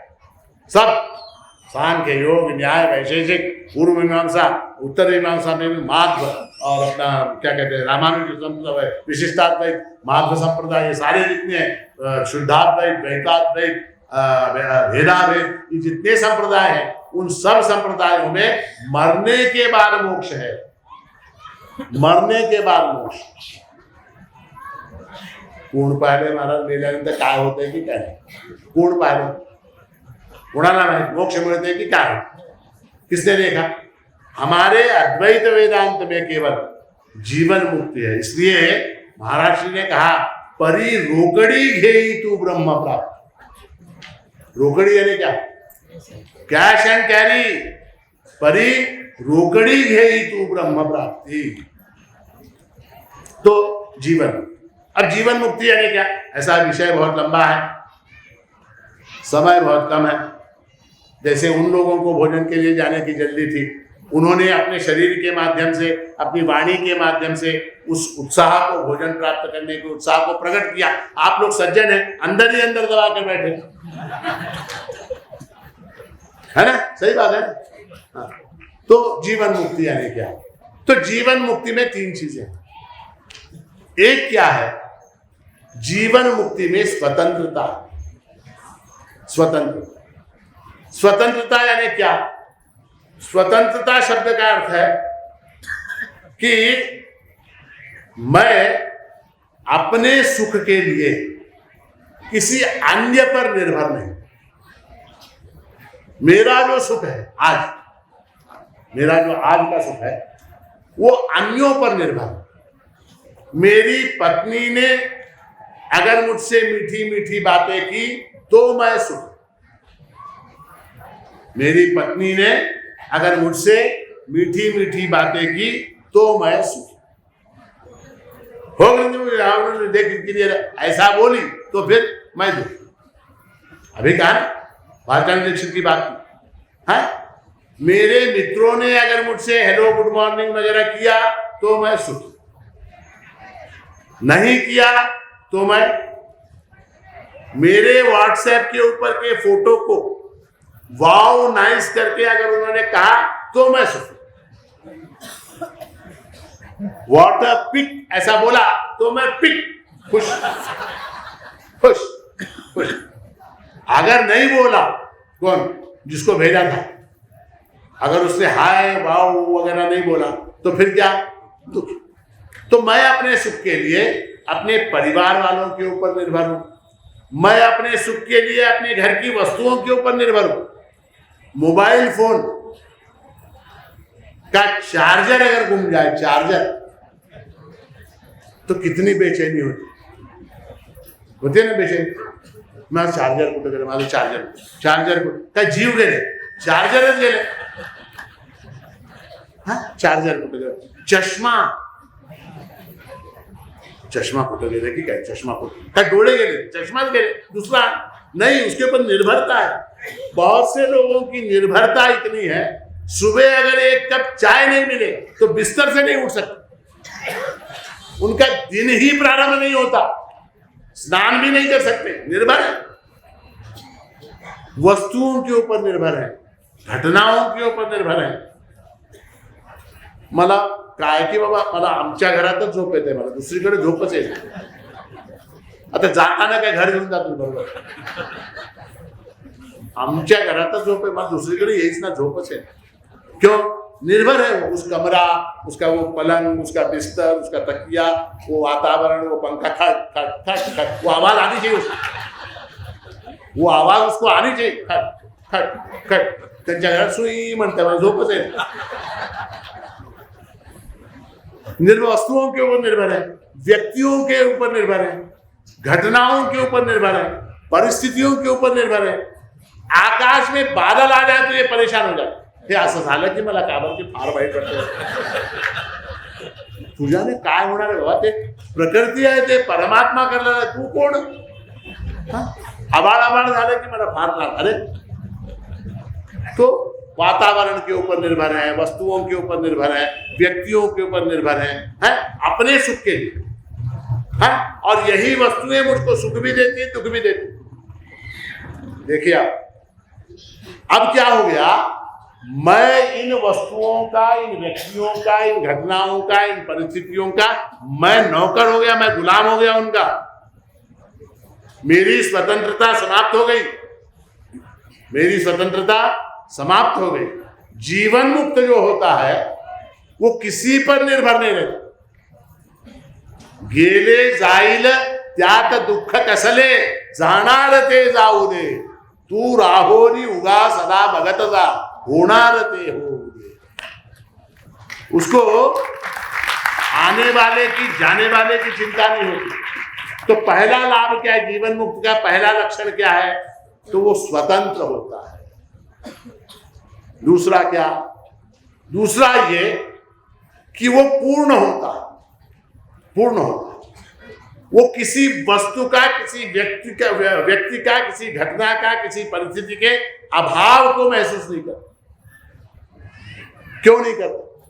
सब, सांख्य, योग, न्याय, वैशेषिक, पूर्व मीमांसा, उत्तर मीमांसा में भी माध्व और अपना क्या कहते हैं रामानुज विशिष्टाद्वैत, माध्व संप्रदाय, ये सारे जितने हैं, शुद्धाद्वैत, द्वैताद्वैत, भेदाभेद, ये जितने संप्रदाय हैं उन सब संप्रदायों में मरने के बाद मोक्ष है. मरने के बाद मोक्ष. कोण पाहिले महाराज मेल्यानंतर काय होतंय की काय, कोण पाहिले, कोणाला माहित मोक्ष मिळते की काय, किसने देखा. हमारे अद्वैत वेदांत में केवल जीवन मुक्ति है. इसलिए महाराज जी ने कहा परी रोकड़ी घेई तू ब्रह्म प्राप्त. रोकड़ी यानी क्या, कैश एंड कैरी. परी रोकड़ी घेई तू ब्रह्म प्राप्ति. तो जीवन. अब जीवन मुक्ति यानी क्या, ऐसा विषय बहुत लंबा है, समय बहुत कम है. जैसे उन लोगों को भोजन के लिए जाने की जल्दी थी, उन्होंने अपने शरीर के माध्यम से, अपनी वाणी के माध्यम से उस उत्साह को, भोजन प्राप्त करने के उत्साह को प्रकट किया. आप लोग सज्जन हैं, अंदर ही अंदर दबा कर बैठे, है ना, सही बात है. हाँ. तो जीवन मुक्ति यानी क्या, तो जीवन मुक्ति में तीन चीजें हैं. एक क्या है, जीवन मुक्ति में स्वतंत्रता. स्वतंत्रता यानी क्या, स्वतंत्रता शब्द का अर्थ है कि मैं अपने सुख के लिए किसी अन्य पर निर्भर नहीं. मेरा जो सुख है आज, मेरा जो आज का सुख है वो अन्यों पर निर्भर है. मेरी पत्नी ने अगर मुझसे मीठी मीठी बातें की तो मैं सुख. मेरी पत्नी ने अगर मुझसे मीठी मीठी बातें की तो मैं सुख. हो गई देख के लिए ऐसा बोली तो फिर मैं दुख. अभी कहा भारत दीक्षित की बात की है, मेरे मित्रों ने अगर मुझसे हेलो गुड मॉर्निंग वगैरह किया तो मैं सुख, नहीं किया तो मैं, मेरे व्हाट्सएप के ऊपर के फोटो को वाओ नाइस करके अगर उन्होंने कहा तो मैं सुखी। व्हाट अ पिक ऐसा बोला तो मैं पिक, खुश खुश खुश। अगर नहीं बोला, कौन जिसको भेजा था, अगर उसने हाय वाओ वगैरह नहीं बोला तो फिर क्या, दुख। तो मैं अपने सुख के लिए अपने परिवार वालों के ऊपर निर्भर हूं, मैं अपने सुख के लिए अपने घर की वस्तुओं के ऊपर निर्भर हूं। मोबाइल फोन का चार्जर अगर गुम जाए, चार्जर, तो कितनी बेचैनी होती है ना, बेचैनी। मैं चार्जर कुठे गेले, माझं चार्जर काय जीव गेले, चार्जरच गेले। हाँ, चार्जर कुठे गेले, चष्मा कुठे गेले की काय, चष्मा कुठे काय, डोळे गेले, चष्माच गेले, दूसरा नहीं। उसके ऊपर निर्भरता है। बहुत से लोगों की निर्भरता इतनी है, सुबह अगर एक कप चाय नहीं मिले तो बिस्तर से नहीं उठ सकते, उनका दिन ही प्रारंभ नहीं होता, स्नान भी नहीं कर सकते। निर्भर है, वस्तुओं के ऊपर निर्भर है, घटनाओं के ऊपर निर्भर है। मला काय की बाबा, मला आमच्या घरातच झोप येते, मला दुसरीकडे झोपच येत नाही। आता जाताना काय घर घेऊन जातो बरोबर, आमच्या घरातच झोप आहे, मला दुसरीकडे येईच ना, झोपच आहे। क्यों? निर्भर है वो, उस कमरा, उसका वो पलंग, उसका बिस्तर, उसका तकिया, वो वातावरण, वो पंखा, खट खट खट खट, वो आवाज आनी चाहिए उसको, वो आवाज उसको आनी चाहिए, खट खट खट। त्यांच्या घरात सुई म्हणते, मला झोपच आहे। निर्भर, वस्तुओं के ऊपर निर्भर है, व्यक्तियों के ऊपर निर्भर है, घटनाओं के ऊपर निर्भर है, परिस्थितियों के ऊपर निर्भर है। आकाश में बादल आ जाए तो ये परेशान हो जाए, हे असं झालं की मला काबर की फार वाईट वाटतं, तुझ्याने काय होणार आहे बाबा, ते प्रकृती आहे, ते परमात्मा करणार आहे, तू कोण? आबाळ आबाळ झालं की मला फार त्रास। अरे तो वातावरण के ऊपर निर्भर है, वस्तुओं के ऊपर निर्भर है, व्यक्तियों के ऊपर निर्भर है अपने सुख के लिए, है। और यही वस्तुएं मुझको सुख भी देती है, दुख भी देती है। देखिए आप, अब क्या हो गया, मैं इन वस्तुओं का, इन व्यक्तियों का, इन घटनाओं का, इन परिस्थितियों का मैं नौकर हो गया, मैं गुलाम हो गया उनका। मेरी स्वतंत्रता समाप्त हो गई, मेरी स्वतंत्रता समाप्त हो गई। जीवन मुक्त जो होता है वो किसी पर निर्भर नहीं रहता। गेले जाईल त्यात दुःख कसले, जाणार ते जाऊ दे, तू राहोरी उगा सदा भगत जा, होणार ते हो दे। उसको आने वाले की, जाने वाले की चिंता नहीं होती। तो पहला लाभ क्या है, जीवन मुक्त का पहला लक्षण क्या है, तो वो स्वतंत्र होता है। दूसरा क्या, दूसरा ये कि वो पूर्ण होता है, पूर्ण होता है। वो किसी वस्तु का, किसी व्यक्ति का, किसी घटना का, किसी परिस्थिति के अभाव को महसूस नहीं करता। क्यों नहीं करता,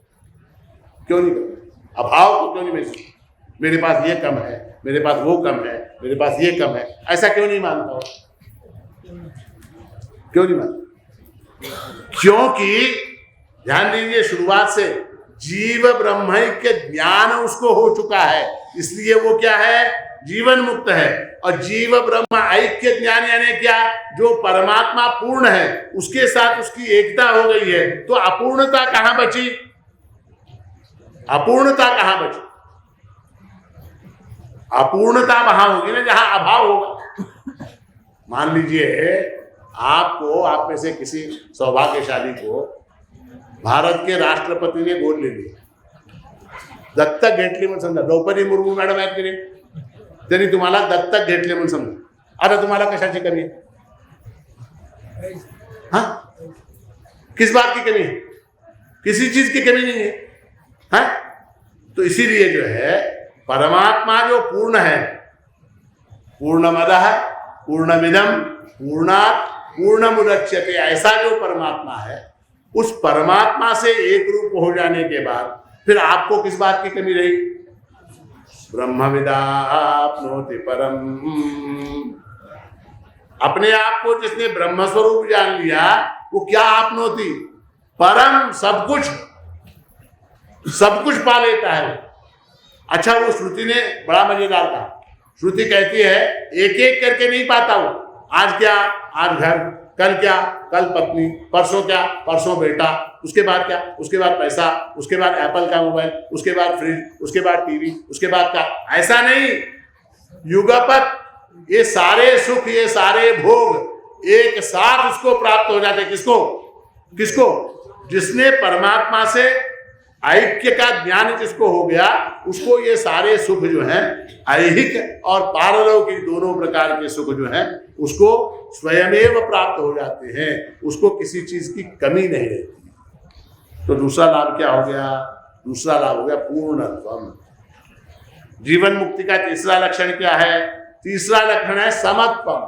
क्यों नहीं करता, अभाव को क्यों नहीं महसूस? मेरे पास ये कम है, मेरे पास वो कम है, मेरे पास ये कम है, ऐसा क्यों नहीं मानता हो? क्यों नहीं मानता? क्योंकि ध्यान दीजिए, शुरुआत से जीव ब्रह्मैक्य ज्ञान उसको हो चुका है, इसलिए वो क्या है, जीवन मुक्त है। और जीव ब्रह्म ऐक्य ज्ञान यानी क्या, जो परमात्मा पूर्ण है उसके साथ उसकी एकता हो गई है, तो अपूर्णता कहां बची, अपूर्णता कहां बची? अपूर्णता वहां होगी ना जहां अभाव होगा। मान लीजिए आपको, आप में से किसी सौभाग्यशाली को भारत के राष्ट्रपति ने गोद ले लिया, दत्तक घेतली म्हणून समजा, द्रौपदी मुर्मू मॅडम आहेत की नाही, त्यांनी तुम्हाला दत्तक घेतले म्हणून समजा, आता तुम्हाला कशाची कमी है? हाँ, किस बात की कमी है? किसी चीज की कमी नहीं है, हाँ? तो इसीलिए जो है परमात्मा जो पूर्ण है, पूर्णमदः पूर्णमिदं पूर्णात् पूर्णमुदच्यते, ऐसा जो परमात्मा है, उस परमात्मा से एक रूप हो जाने के बाद फिर आपको किस बात की कमी रही? ब्रह्मविदाप्नोति परम, अपने आप को जिसने ब्रह्म स्वरूप जान लिया वो क्या आपनोति, परम सब कुछ पा लेता है। अच्छा, वो श्रुति ने बड़ा मजेदार कहा। श्रुति कहती है एक एक करके नहीं पाता वो, आज क्या, आज घर, कल क्या, कल पत्नी, परसों क्या, परसों बेटा, उसके बाद क्या, उसके बाद पैसा, उसके बाद एप्पल का मोबाइल, उसके बाद फ्रिज, उसके बाद टीवी, उसके बाद क्या। ऐसा नहीं, युगपत ये सारे सुख, ये सारे भोग एक साथ उसको प्राप्त हो जाते। किसको? जिसने परमात्मा से ऐक्य का ज्ञान जिसको हो गया, उसको ये सारे सुख जो हैं, ऐहिक और पारलौकिक दोनों प्रकार के सुख जो हैं, उसको स्वयमेव प्राप्त हो जाते हैं। उसको किसी चीज की कमी नहीं रहती। तो दूसरा लाभ क्या हो गया? दूसरा लाभ हो गया पूर्णत्वम। जीवन मुक्ति का तीसरा लक्षण क्या है? तीसरा लक्षण है समत्वम।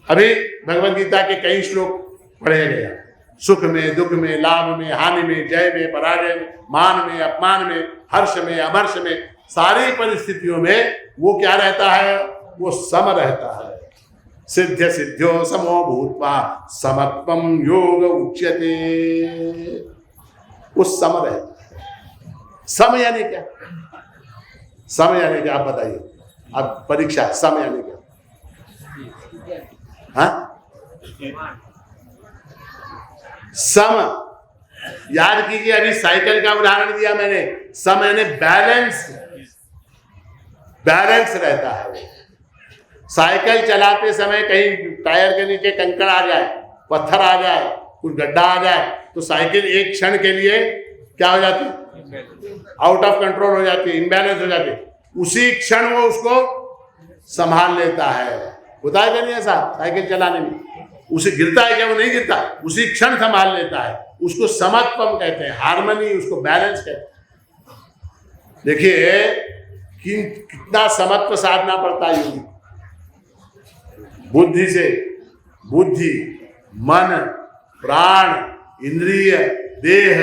अभी भगवद गीता के कई श्लोक पढ़े गए। सुख में, दुख में, लाभ में, हानि में, जय में, पराजय में, मान में, अपमान में, हर्ष में, अमर्ष में, सारी परिस्थितियों में वो क्या रहता है? वो सम रहता है। सिद्ध सिद्ध्यो समो भूत्वा समत्वम योग उच्यते। वो सम रहता है। सम यानी क्या? सम यानी क्या आप बताइए? अब परीक्षा, सम यानी क्या? हाँ, सम याद कीजिए। अभी साइकिल का उदाहरण दिया मैंने। सम यानी बैलेंस रहता है। साइकिल चलाते समय कहीं टायर के नीचे कंकड़ आ जाए, पत्थर आ जाए, कुछ गड्ढा आ जाए, तो साइकिल एक क्षण के लिए क्या हो जाती है? आउट ऑफ कंट्रोल हो जाती है, इम्बैलेंस हो जाती है। उसी क्षण वो उसको संभाल लेता है। होता है क्या नहीं ऐसा साइकिल चलाने में? उसे गिरता है क्या? वो नहीं गिरता, उसी क्षण संभाल लेता है। उसको समत्वम कहते हैं, हार्मनी, उसको बैलेंस कहते हैं। देखिए कितना समत्व साधना पड़ता है योगी। बुद्धि से, बुद्धि, मन, प्राण, इंद्रिय, देह,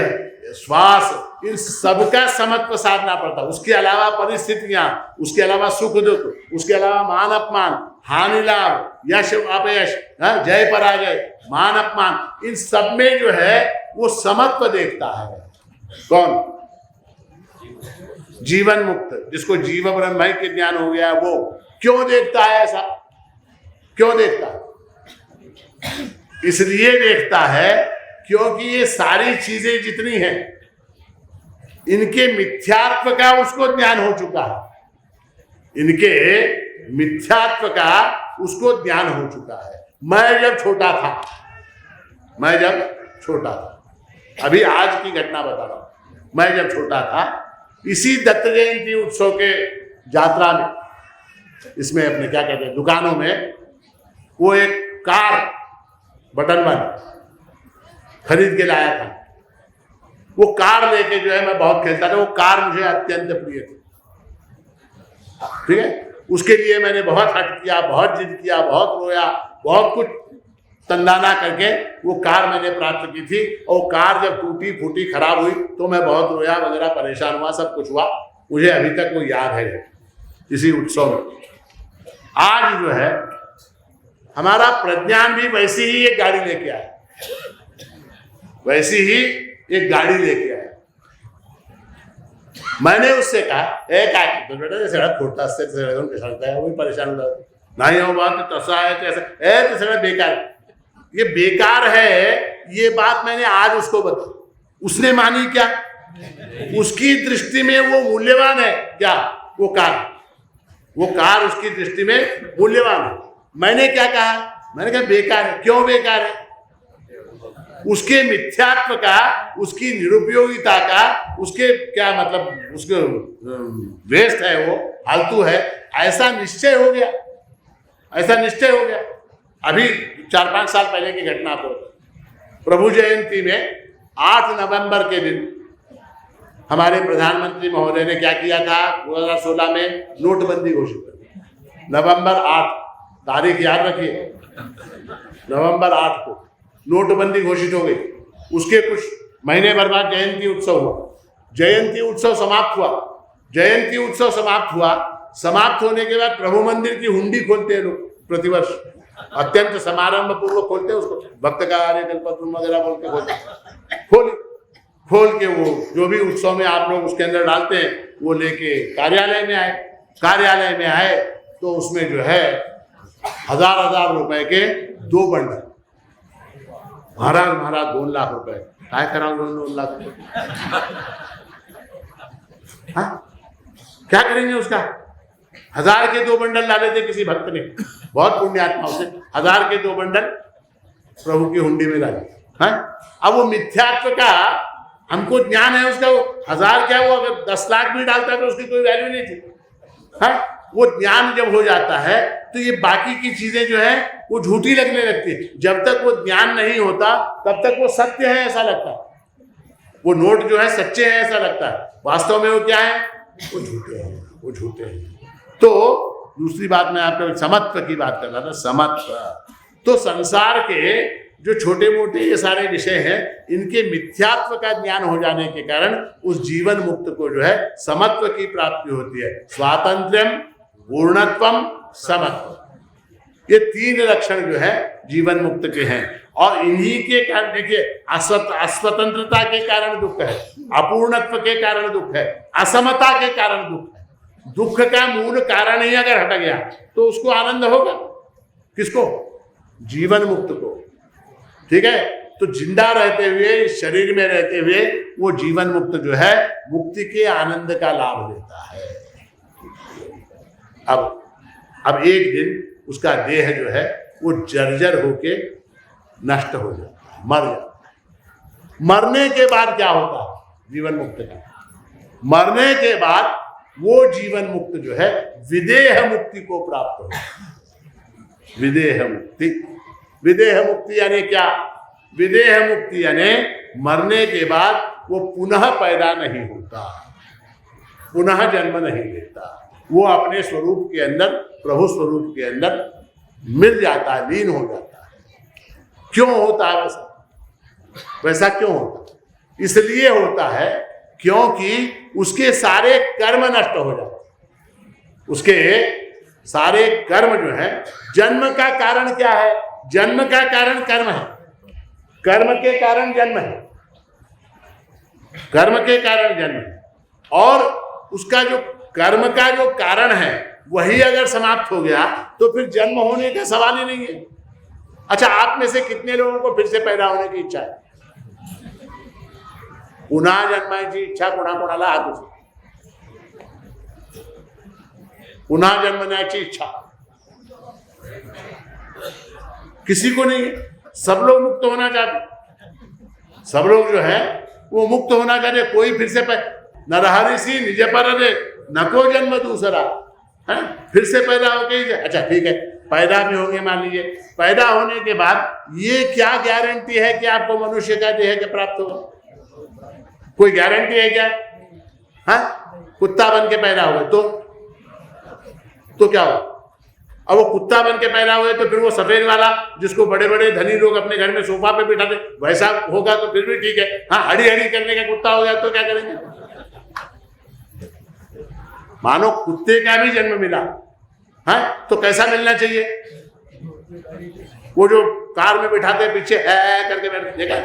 श्वास, इन सबका समत्व साधना पड़ता है। उसके अलावा परिस्थितियां, उसके अलावा सुख दुख, उसके अलावा मान अपमान, हानि लाभ, यश अपयश, जय पराजय, मान अपमान, इन सब में जो है वो समत्व देखता है। कौन? जीवन मुक्त, जिसको जीव ब्रह्म के ज्ञान हो गया, वो क्यों देखता है ऐसा? क्यों देखता है? इसलिए देखता है क्योंकि ये सारी चीजें जितनी हैं, इनके मिथ्यात्व का उसको ज्ञान हो चुका है। इनके मिथ्यात्व का उसको ज्ञान हो चुका है। मैं जब छोटा था, अभी आज की घटना बता रहा हूं। मैं जब छोटा था, इसी दत्त जयंती उत्सव के यात्रा में, इसमें अपने क्या कहते हैं, दुकानों में, वो एक कार बटन बंद खरीद के लाया था। वो कार लेके जो है मैं बहुत खेलता था। वो कार मुझे अत्यंत प्रिय थी। ठीक है, उसके लिए मैंने बहुत हट किया, बहुत जिद किया, बहुत रोया, बहुत कुछ तंदाना करके वो कार मैंने प्राप्त की थी। और कार जब टूटी फूटी खराब हुई तो मैं बहुत रोया वगैरह, परेशान हुआ, सब कुछ हुआ। मुझे अभी तक वो याद है इसी उत्सव में। आज जो है हमारा प्रज्ञान भी वैसी ही एक गाड़ी लेके आया, वैसी ही एक गाड़ी लेके आया। मैंने उससे कहा, तो बेटा सड़क खोटा से है, वही परेशान हो जाता नहीं हो बात तो तसा है, तो ऐसा तो सड़क बेकार, ये बेकार है। ये बात मैंने आज उसको बताई, उसने मानी क्या? उसकी दृष्टि में वो मूल्यवान है क्या? वो कार उसकी दृष्टि में मूल्यवान है। मैंने क्या कहा? मैंने कहा बेकार है। क्यों बेकार है? उसके मिथ्यात्व का, उसकी निरुपयोगिता का, उसके क्या मतलब, उसके वेस्ट है, वो फालतू है, ऐसा निश्चय हो गया। अभी 4-5 साल पहले की घटना पर, प्रभु जयंती में 8 नवंबर के दिन हमारे प्रधानमंत्री महोदय ने क्या किया था? 2016 में नोटबंदी घोषित कर। नवंबर 8 तारीख याद रखिए, नवंबर 8 को नोटबंदी घोषित हो गई। उसके कुछ महीने भर बाद जयंती उत्सव हुआ। जयंती उत्सव समाप्त हुआ। समाप्त होने के बाद प्रभु मंदिर की हुंडी खोलते हैं लोग प्रतिवर्ष, अत्यंत समारंभ पूर्वक खोलते हैं उसको, भक्त का आर्य कल्पद्रुम वगैरह बोल के खोलते हैं। खोल के वो जो भी उत्सव में आप लोग उसके अंदर डालते हैं वो लेके कार्यालय में आए तो उसमें जो है 1000 रुपए के 2 बंडल। महाराज 2 लाख रुपए काय कराओगे 2 लाख रुपए? हाँ, क्या करेंगे उसका? 1000 के 2 बंडल डाले थे किसी भक्त ने, बहुत पुण्यात्मा, उसे 1000 के 2 बंडल प्रभु की हुंडी में डाले। हाँ, अब वो मिथ्यात्व का हमको ज्ञान है उसका, वो 1000 क्या, वो अगर 10 लाख भी डालता तो उसकी कोई वैल्यू नहीं थी। हाँ, वो ज्ञान जब हो जाता है तो ये बाकी की चीजें जो है वो झूठी लगने लगती है। जब तक वो ज्ञान नहीं होता तब तक वो सत्य है ऐसा लगता है, वो नोट जो है सच्चे हैं ऐसा लगता है, वास्तव में वो क्या है? वो झूठे हैं। तो दूसरी बात मैं आपको समत्व की बात कर रहा था, समत्व। तो संसार के जो छोटे मोटे ये सारे विषय हैं, इनके मिथ्यात्व का ज्ञान हो जाने के कारण उस जीवन मुक्त को जो है समत्व की प्राप्ति होती है। स्वातंत्र्यम, पूर्णत्वम, समत्व, ये 3 लक्षण जो है जीवन मुक्त के हैं। और इन्हीं के कारण देखिए, अस्वतंत्रता के कारण दुख है, अपूर्णत्व के कारण दुख है, असमता के कारण दुख है। दुख का मूल कारण ही अगर हट गया तो उसको आनंद होगा। किसको? जीवन मुक्त को। ठीक है, तो जिंदा रहते हुए, शरीर में रहते हुए वो जीवन मुक्त जो है मुक्ति के आनंद का लाभ लेता है। अब एक दिन उसका देह जो है वो जर्जर होके नष्ट हो जाता है, मर जाता है। मरने के बाद क्या होता है जीवन मुक्त का? मरने के बाद वो जीवन मुक्त जो है विदेह मुक्ति को प्राप्त होता है। विदेह मुक्ति यानी क्या? विदेह मुक्ति यानी मरने के बाद वो पुनः पैदा नहीं होता, पुनः जन्म नहीं लेता, वो अपने स्वरूप के अंदर, प्रभु स्वरूप के अंदर मिल जाता है, लीन हो जाता है। क्यों होता है वैसा क्यों होता? इसलिए होता है क्योंकि उसके सारे कर्म नष्ट हो जाते हैं। उसके सारे कर्म जो है, जन्म का कारण क्या है? जन्म का कारण कर्म है, कर्म के कारण जन्म है, कर्म के कारण जन्म है। और उसका जो कर्म का जो कारण है वही अगर समाप्त हो गया तो फिर जन्म होने का सवाल ही नहीं है। अच्छा, आप में से कितने लोगों को फिर से पैदा होने की इच्छा है? पुन्हा जन्माची इच्छा कोणाकोणाला हात उचला. पुन्हा जन्मण्याची इच्छा किसी को नहीं है. सब लोग मुक्त होना चाहते, सब लोग जो है वो मुक्त होना चाहते. कोई फिर से नरहरिषि निज पर रे नको जन्म दूसरा है, फिर से पैदा होके. अच्छा ठीक है, पैदा भी होंगे, मान लीजिए पैदा होने के बाद ये क्या गारंटी है कि आपको मनुष्य का देह के प्राप्त होगा? कोई गारंटी है क्या? हाँ, कुत्ता बन के पैदा हुए तो क्या हो? अब वो कुत्ता बन के पैदा हुए तो फिर वो सफेद वाला जिसको बड़े बड़े धनी लोग अपने घर में सोफा पे बिठाते वैसा होगा तो फिर भी ठीक है. हाँ, हड़ी हड़ी करने का कुत्ता हो गया तो क्या करेंगे? मानो कुत्ते का भी जन्म मिला है तो कैसा मिलना चाहिए? वो जो कार में बिठाते पीछे करके बैठ, देखा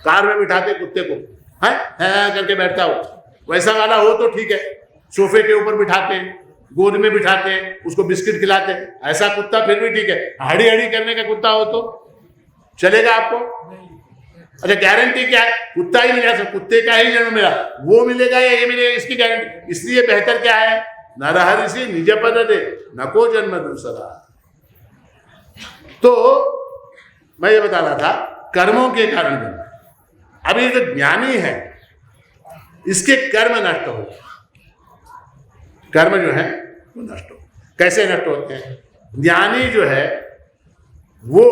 कार में बिठाते कुत्ते को है करके बैठता हो, वैसा वाला हो तो ठीक है. सोफे के ऊपर बिठाते, गोद में बिठाते, उसको बिस्किट खिलाते, ऐसा कुत्ता फिर भी ठीक है. हड़ी हड़ी करने का कुत्ता हो तो चलेगा आपको? अच्छा, गारंटी क्या है? कुत्ता ही मिला, सब कुत्ते का ही जन्म मिला, वो मिलेगा या ये मिलेगा, इसकी गारंटी. इसलिए बेहतर क्या है? नरहरिषि निज पद दे नको जन्म दूसरा. तो मैं ये बता रहा था कर्मों के कारण जन्म. अभी जो ज्ञानी है इसके कर्म नष्ट हो, कर्म जो है वो नष्ट हो. कैसे नष्ट होते हैं? ज्ञानी जो है वो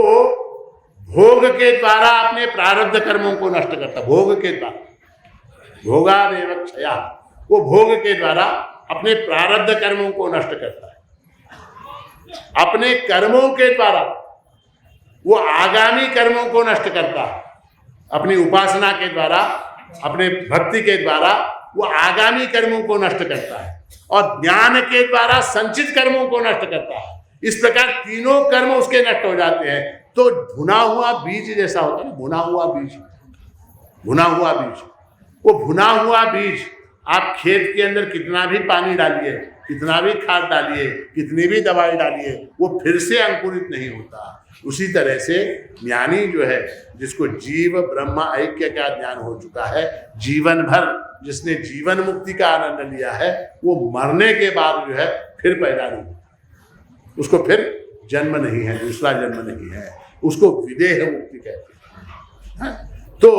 भोग के द्वारा अपने प्रारब्ध कर्मों को नष्ट करता. भोग के द्वारा, भोगादेव क्षया, वो भोग के द्वारा अपने प्रारब्ध कर्मों को नष्ट करता है. अपने कर्मों के द्वारा वो आगामी कर्मों को नष्ट करता है. अपनी उपासना के द्वारा, अपने भक्ति के द्वारा वो आगामी कर्मों को नष्ट करता है और ज्ञान के द्वारा संचित कर्मों को नष्ट करता है। इस प्रकार तीनों कर्म उसके नष्ट हो जाते हैं। तो भुना हुआ बीज जैसा होता है ना, भुना हुआ बीज, भुना हुआ बीज, वो भुना हुआ बीज आप खेत के अंदर कितना भी पानी डालिए, कितना भी खाद डालिए, कितनी भी दवाई डालिए, वो फिर से अंकुरित नहीं होता। उसी तरह से ज्ञानी जो है, जिसको जीव ब्रह्म ऐक्य का ज्ञान हो चुका है, जीवन भर जिसने जीवन मुक्ति का आनंद लिया है, वो मरने के बाद जो है फिर पैदा नहीं, उसको फिर जन्म नहीं है, दूसरा जन्म नहीं है, उसको विदेह मुक्ति कहते हैं। तो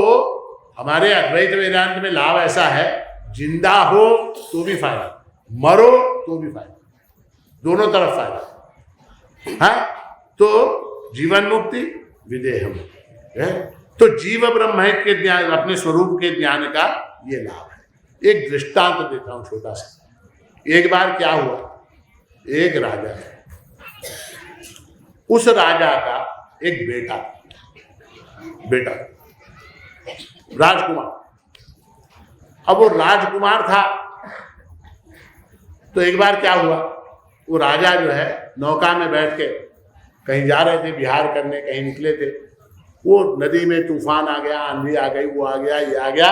हमारे अद्वैत वेदांत में लाभ ऐसा है, जिंदा हो तो भी फायदा, मरो तो भी फायदा, दोनों तरफ फायदा है। तो जीवन मुक्ति, विदेह मुक्ति है। तो जीव ब्रह्म के ज्ञान, अपने स्वरूप के ज्ञान का ये लाभ है। एक दृष्टांत देता हूं छोटा सा। एक बार क्या हुआ, एक राजा है, उस राजा का एक बेटा राजकुमार। अब वो राजकुमार था, तो एक बार क्या हुआ, वो राजा जो है नौका में बैठ के कहीं जा रहे थे, विहार करने कहीं निकले थे। वो नदी में तूफान आ गया, आंधी आ गई, वो आ गया, ये आ गया।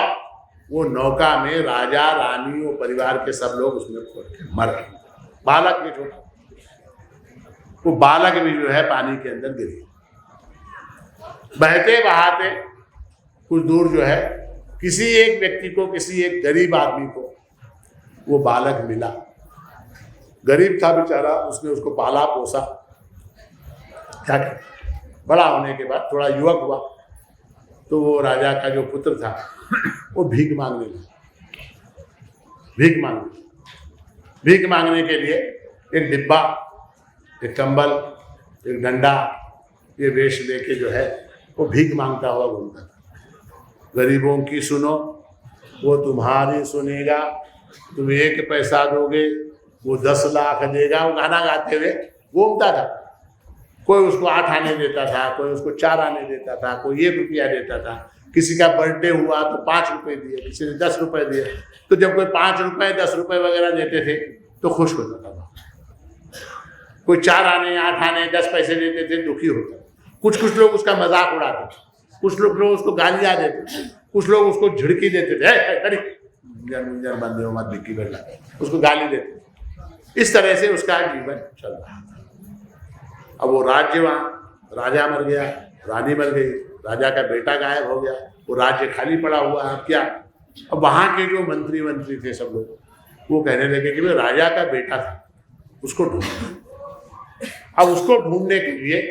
वो नौका में राजा रानी वो परिवार के सब लोग उसमें मर गए। बालक भी छोटा, वो बालक भी जो है पानी के अंदर गिर गया। बहते बहाते कुछ दूर जो है किसी एक व्यक्ति को, किसी एक गरीब आदमी को वो बालक मिला। गरीब था बेचारा, उसने उसको पाला पोसा। क्या करे, बड़ा होने के बाद थोड़ा युवक हुआ तो वो राजा का जो पुत्र था वो भीख मांगने लगा। भीख मांगने के लिए एक डिब्बा, एक कंबल, एक डंडा, ये वेश लेके जो है वो भीख मांगता हुआ घूमता था। गरीबों की सुनो, वो तुम्हारी सुनेगा, तुम 1 पैसा दोगे वो 10 लाख देगा। वो गाना गाते हुए घूमता था। कोई उसको 8 आने देता था, कोई उसको 4 आने देता था, कोई 1 रुपया देता था। किसी का बर्थडे हुआ तो 5 रुपए दिए, किसी ने 10 रुपए दिए। तो जब कोई 5 रुपए 10 रुपए वगैरह देते थे तो खुश होता था। कोई 4 आने 8 आने 10 पैसे देते थे, दुखी होता। कुछ लोग उसका मजाक उड़ाते थे, कुछ लोग उसको गालियां देते थे, कुछ लोग उसको झिड़की देते थे, बंदे हो मत बिक्की बेला, उसको गाली देते थे। इस तरह से उसका जीवन चल रहा था। अब वो राज्य, वहाँ राजा मर गया, रानी मर गई, राजा का बेटा गायब हो गया, वो राज्य खाली पड़ा हुआ। अब क्या, अब वहाँ के जो मंत्री थे सब लोग, वो कहने लगे कि भाई राजा का बेटा था, उसको ढूंढो। अब उसको ढूंढने के लिए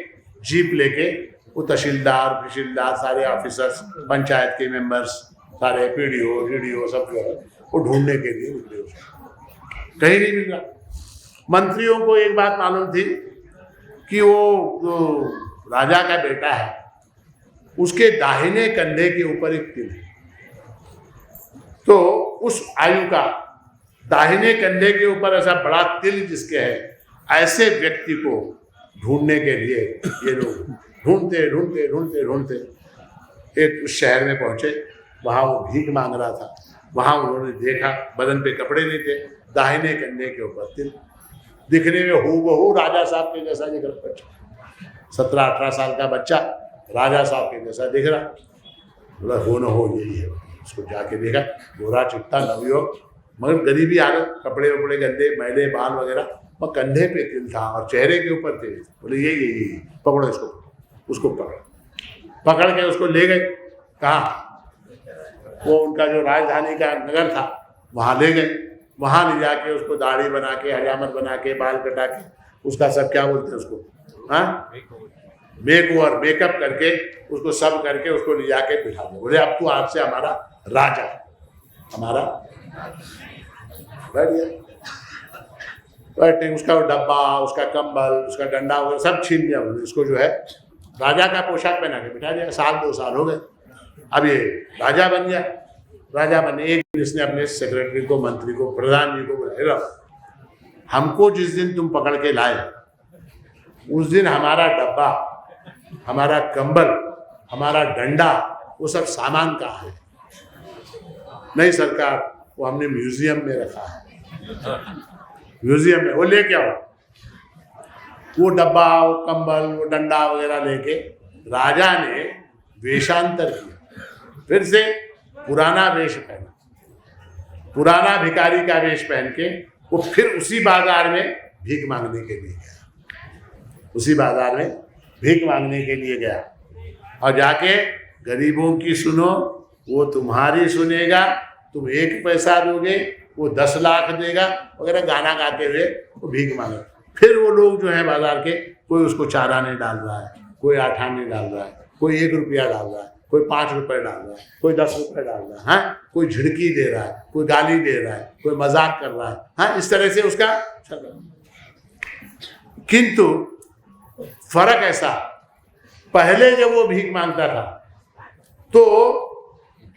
जीप लेके वो तहसीलदार सारे ऑफिसर्स, पंचायत के मेंबर्स, सारे पीडीओ सब जो है वो ढूंढने के लिए निकले। कहीं नहीं मिल रहा। मंत्रियों को एक बात मालूम थी कि वो जो राजा का बेटा है उसके दाहिने कंधे के ऊपर एक तिल है। तो उस आयु का दाहिने कंधे के ऊपर ऐसा बड़ा तिल जिसके है, ऐसे व्यक्ति को ढूंढने के लिए ये लोग ढूंढते एक उस शहर में पहुंचे। वहां वो भीख मांग रहा था। वहां उन्होंने देखा, बदन पे कपड़े नहीं थे, दाहिने कंधे के ऊपर तिल, दिखने में हूबहू राजा साहब के जैसा दिख रहा। बच्चा 17-18 साल का बच्चा राजा साहब के जैसा दिख रहा। बोला हो न हो यही है। उसको जाके देखा, गोरा चिट्टा नवयुवक, मगर गरीबी हालत, कपड़े वपड़े गंदे, मैले बाल वगैरह, और कंधे पे तिल था और चेहरे के ऊपर तिल। बोले यही पकड़ो इसको। उसको पकड़ के उसको ले गए। कहाँ? वो उनका जो राजधानी का नगर था वहाँ ले गए। वहाँ ले जाके उसको दाढ़ी बना के, हजामत बना के, बाल कटा के, उसका सब क्या बोलते हैं उसको, हाँ, मेकअप करके, उसको सब करके उसको ले जाके बिठा दो। बोले अब तू आज से हमारा राजा, हमारा बैठ गया। बैठे, उसका डब्बा, उसका कंबल, उसका डंडा वगैरह सब छीन लिया। इसको जो है राजा का पोशाक पहना के बिठा दिया। 1-2 साल हो गए, अब ये राजा बन गया। राजा बने, एक दिन इसने अपने सेक्रेटरी को, मंत्री को, प्रधान जी को बुलाया, हमको जिस दिन तुम पकड़ के लाए उस दिन हमारा डब्बा, हमारा कंबल, हमारा डंडा, वो सब सामान कहाँ है? नहीं सरकार, वो हमने म्यूजियम में रखा है, म्यूजियम में। वो लेके आओ वो डब्बा, वो कंबल, वो डंडा वगैरह लेके राजा ने वेशांतर किया, फिर से पुराना वेश पहना, पुराना भिखारी का वेश पहन के वो फिर उसी बाजार में भीख मांगने के लिए गया, उसी बाजार में भीख मांगने के लिए गया। और जाके गरीबों की सुनो, वो तुम्हारी सुनेगा, तुम 1 पैसा दोगे वो 10 लाख देगा वगैरह गाना गाते हुए वो भीख मांगे। फिर वो लोग जो है बाजार के, कोई उसको चारा नहीं डाल रहा है, कोई आठाने डाल रहा है, कोई 1 रुपया डाल रहा है, कोई 5 रुपए डाल रहा है, कोई 10 रुपए डाल रहा है, कोई झिड़की दे रहा है, कोई गाली दे रहा है, कोई मजाक कर रहा है, हाँ, इस तरह से उसका चल रहा है। किंतु फर्क ऐसा, पहले जब वो भीख मांगता था तो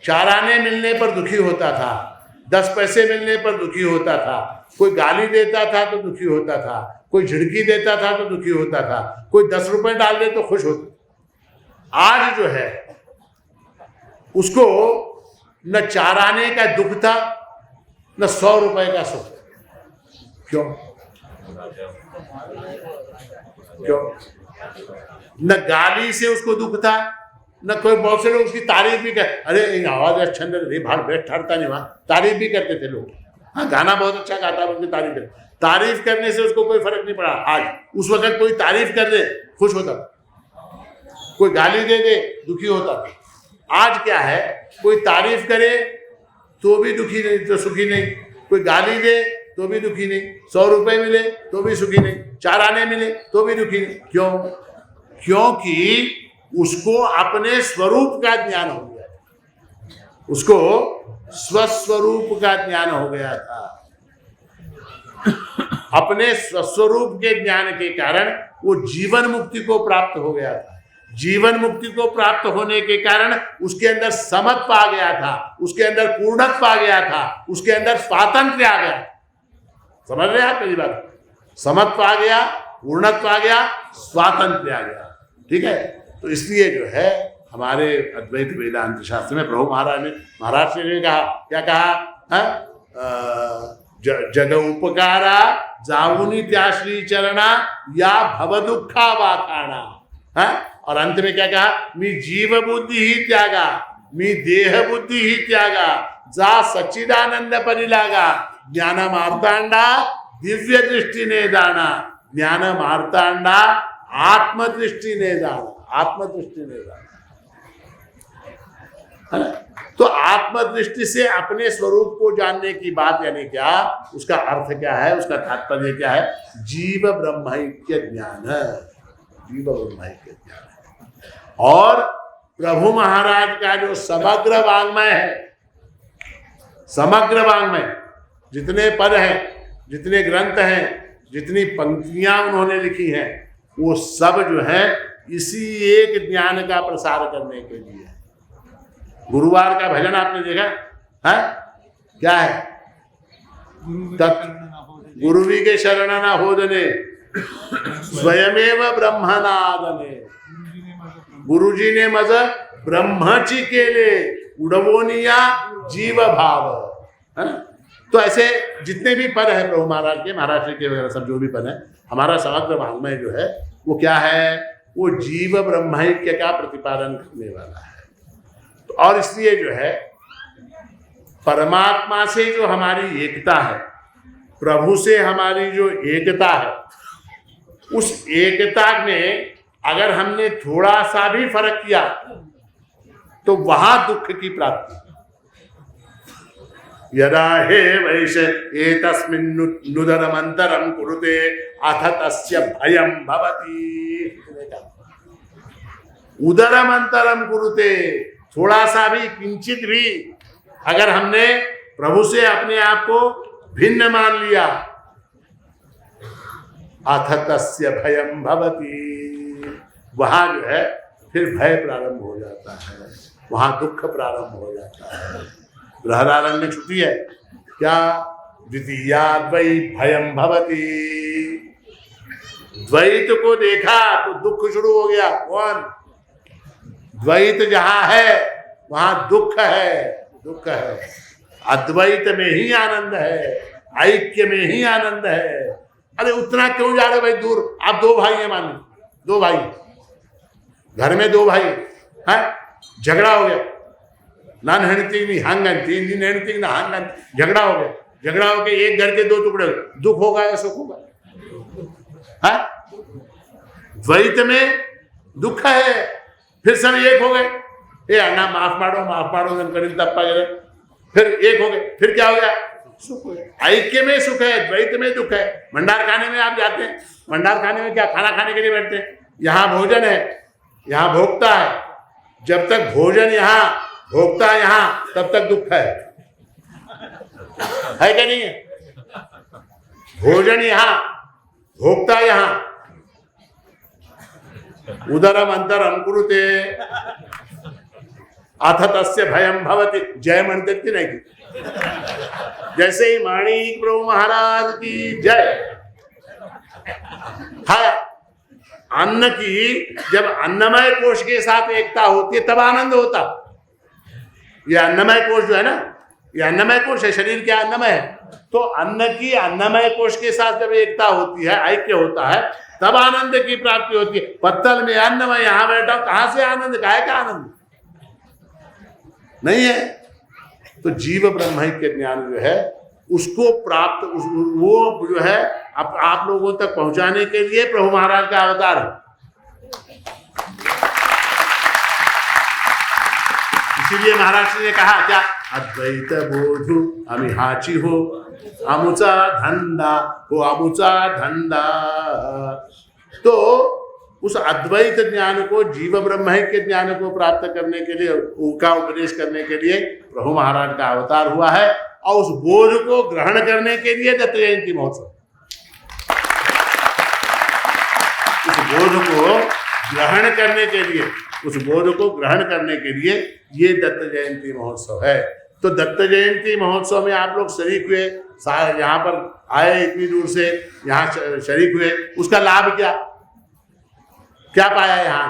चाराने मिलने पर दुखी होता था, 10 पैसे मिलने पर दुखी होता था, कोई गाली देता था तो दुखी होता था, कोई झिड़की देता था तो दुखी होता था, कोई 10 रुपए डाल दे तो खुश होता। आज जो है उसको न चाराने का दुख था न 100 रुपए का सुख। क्यों? क्यों? न गाली से उसको दुख था, न कोई, बहुत से लोग उसकी तारीफ भी कर, अरे आवाज अच्छा नहीं, भाग बैठ ठहरता नहीं, वहां तारीफ भी करते थे लोग, हाँ गाना बहुत अच्छा गाता है, उसकी तारीफ करते, तारीफ करने से उसको कोई फर्क नहीं पड़ा। आज उस वक्त कोई तारीफ कर दे खुश होता, कोई गाली दे दे दुखी होता था। आज क्या है, कोई तारीफ करे तो भी दुखी नहीं, तो सुखी नहीं, कोई गाली दे तो भी दुखी नहीं, 100 रुपए मिले तो भी सुखी नहीं, 4 आने मिले तो भी दुखी नहीं। क्यों? क्योंकि उसको अपने स्वरूप का ज्ञान हो गया, उसको स्वस्वरूप का ज्ञान हो गया था। अपने स्वस्वरूप के ज्ञान के कारण वो जीवन मुक्ति को प्राप्त हो गया था। जीवन मुक्ति को प्राप्त होने के कारण उसके अंदर समत्व आ गया था, उसके अंदर पूर्णत्व आ गया था, उसके अंदर स्वातंत्र्य आ गया। समझ रहे हैं आप मेरी बात? समत्व आ गया, पूर्णत्व आ गया, स्वातंत्र्य आ गया। ठीक है, तो इसलिए जो है हमारे अद्वैत वेदांत शास्त्र में प्रभु महाराज ने कहा, क्या कहा? जग उपकारा जाऊनी त्याश्री चरणा या भव दुखा वाखाणा। और अंत में क्या कहा? मी जीव बुद्धि ही त्यागा, मी देह बुद्धि ही त्यागा, जा सच्चिदानंद परिलागा, ज्ञान मार्तांडा दिव्य दृष्टि ने दाना, ज्ञान मार्तांडा आत्मदृष्टि ने दाना, आत्मदृष्टि ने दाना। तो आत्मदृष्टि से अपने स्वरूप को जानने की बात यानी क्या, उसका अर्थ क्या है, उसका तात्पर्य क्या है? जीव ब्रह्मैक्य ज्ञान, जीव ब्रह्मैक्य ज्ञान। और प्रभु महाराज का जो समग्र वाङ्मय है, समग्र वाङ्मय, जितने पद हैं, जितने ग्रंथ हैं, जितनी पंक्तियां उन्होंने लिखी हैं, वो सब जो है इसी एक ज्ञान का प्रसार करने के लिए। गुरुवार का भजन आपने देखा है? क्या है? गुरुवी के शरण ना होदने स्वयमेव ब्रह्मनादने, गुरुजी ने मज ब्रह्मची केले उडवोनिया जीव भाव। है? तो ऐसे जितने भी पद है प्रभु महाराज के, महाराज के वगैरह सब जो भी पद है, हमारा समग्र वाङ्मय जो है वो क्या है? वो जीव ब्रह्मैक्य का प्रतिपादन करने वाला है। तो और इसलिए जो है परमात्मा से जो हमारी एकता है, प्रभु से हमारी जो एकता है, उस एकता में अगर हमने थोड़ा सा भी फर्क किया तो वहां दुख की प्राप्ति। यदा हे वैश्य एतस्मिन्नुदरमन्तरं कुरुते अथ तस्य भयं भवति। उदरमन्तरं कुरुते, थोड़ा सा भी, किंचित भी अगर हमने प्रभु से अपने आप को भिन्न मान लिया, अथ तस्य भयं भवति, वहां जो है फिर भय प्रारंभ हो जाता है, वहां दुख प्रारंभ हो जाता है। बृहदारण्य में छुट्टी है क्या? द्वितीयाद्वै भयं भवति। द्वैत को देखा तो दुख शुरू हो गया। कौन? द्वैत जहां है वहां दुख है, दुख है। अद्वैत में ही आनंद है, ऐक्य में ही आनंद है। अरे उतना क्यों जा रहे भाई दूर? आप दो भाई हैं, मान लो दो भाई, घर में दो भाई हैं, झगड़ा हो गया, नान हेणती नहीं हांगनती, इन हेणती ना हांगन, झगड़ा हो गया, झगड़ा हो गया, एक घर के दो टुकड़े, दुख होगा या सुख होगा? है द्वैत में दुख है, फिर सब एक हो गए, ए अण्णा माफ मारो करीब तप्पा गए, फिर एक हो गए, फिर क्या हो गया? सुख हो गया। ऐक्य में सुख है, द्वैत में दुख है। भंडार खाने में आप जाते हैं, भंडार खाने में क्या खाना खाने के लिए बैठते हैं, यहाँ भोजन है, यहाँ भोक्ता है, जब तक भोजन यहाँ भोक्ता यहाँ तब तक दुख है क्या नहीं है? भोजन यहाँ भोक्ता यहाँ, उदरम अंतरम कुरुते अथ तस्य भयम भवति, जय मनते की नहीं? जैसे ही माणिक प्रभु महाराज की जय। हाँ, अन्न की जब अन्नमय कोश के साथ एकता होती है तब आनंद होता। ये अन्नमय कोश जो है ना, ये अन्नमय कोश है, शरीर क्या अन्नमय है, तो अन्न की अन्नमय कोश के साथ जब एकता होती है, ऐक्य होता है, तब आनंद की प्राप्ति होती है। पत्तल में अन्न, मैं यहां बैठा हूं, कहां से आनंद? काहे का आनंद नहीं है। तो जीव ब्रह्म के ज्ञान जो है उसको प्राप्त, वो जो है आप लोगों तक पहुंचाने के लिए प्रभु महाराज का अवतार है। इसीलिए महाराज ने कहा क्या? अद्वैत बोधु अमिहाची हो अमुचा धंधा हो, अमुचा धंधा। तो उस अद्वैत ज्ञान को, जीव ब्रह्म के ज्ञान को प्राप्त करने के लिए, उसका उपदेश करने के लिए प्रभु महाराज का अवतार हुआ है। और उस बोध को ग्रहण करने के लिए दत्त जयंती महोत्सव, उस बोध को ग्रहण करने के लिए, उस बोध को ग्रहण करने के लिए ये दत्त जयंती महोत्सव है। तो दत्त जयंती महोत्सव में आप लोग शरीक हुए, यहाँ पर आए, इतनी दूर से यहाँ शरीक हुए, उसका लाभ क्या क्या पाया? यहाँ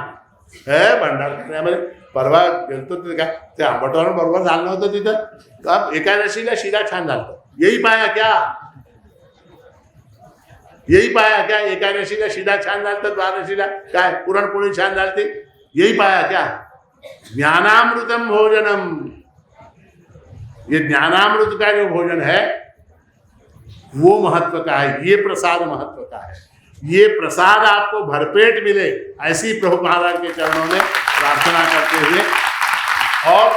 है भंडार परवा गेलतो त्या आंबटवानं बरोबर झालं नव्हतं तिथं, तर एकादशीला शिरा छान झालं, यही पाया क्या? यही पाया क्या? एकादशीला शिरा छान झालं, द्वादशीला काय पुरणपोळी छान झाली, यही पाया क्या? ज्ञानामृतम भोजनम, ये ज्ञानामृत का जो भोजन है वो महत्व का है, ये प्रसाद महत्व का है। ये प्रसाद आपको भरपेट मिले, ऐसी प्रभु महाराज के चरणों में प्रार्थना करते हुए, और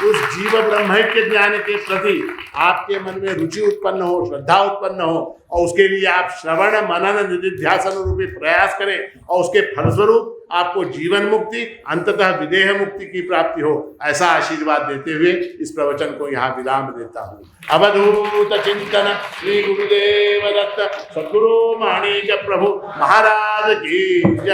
उस जीव ब्रह्मैक्य ज्ञान के प्रति आपके मन में रुचि उत्पन्न हो, श्रद्धा उत्पन्न हो, और उसके लिए आप श्रवण मनन निधिध्यासन रूपी प्रयास करें, और उसके फलस्वरूप आपको जीवन मुक्ति, अंततः विदेह मुक्ति की प्राप्ति हो, ऐसा आशीर्वाद देते हुए इस प्रवचन को यहाँ विराम देता हूँ। अवधूत चिंतन श्री गुरुदेव दत्त सद्गुरु माणिक प्रभु महाराज की जय।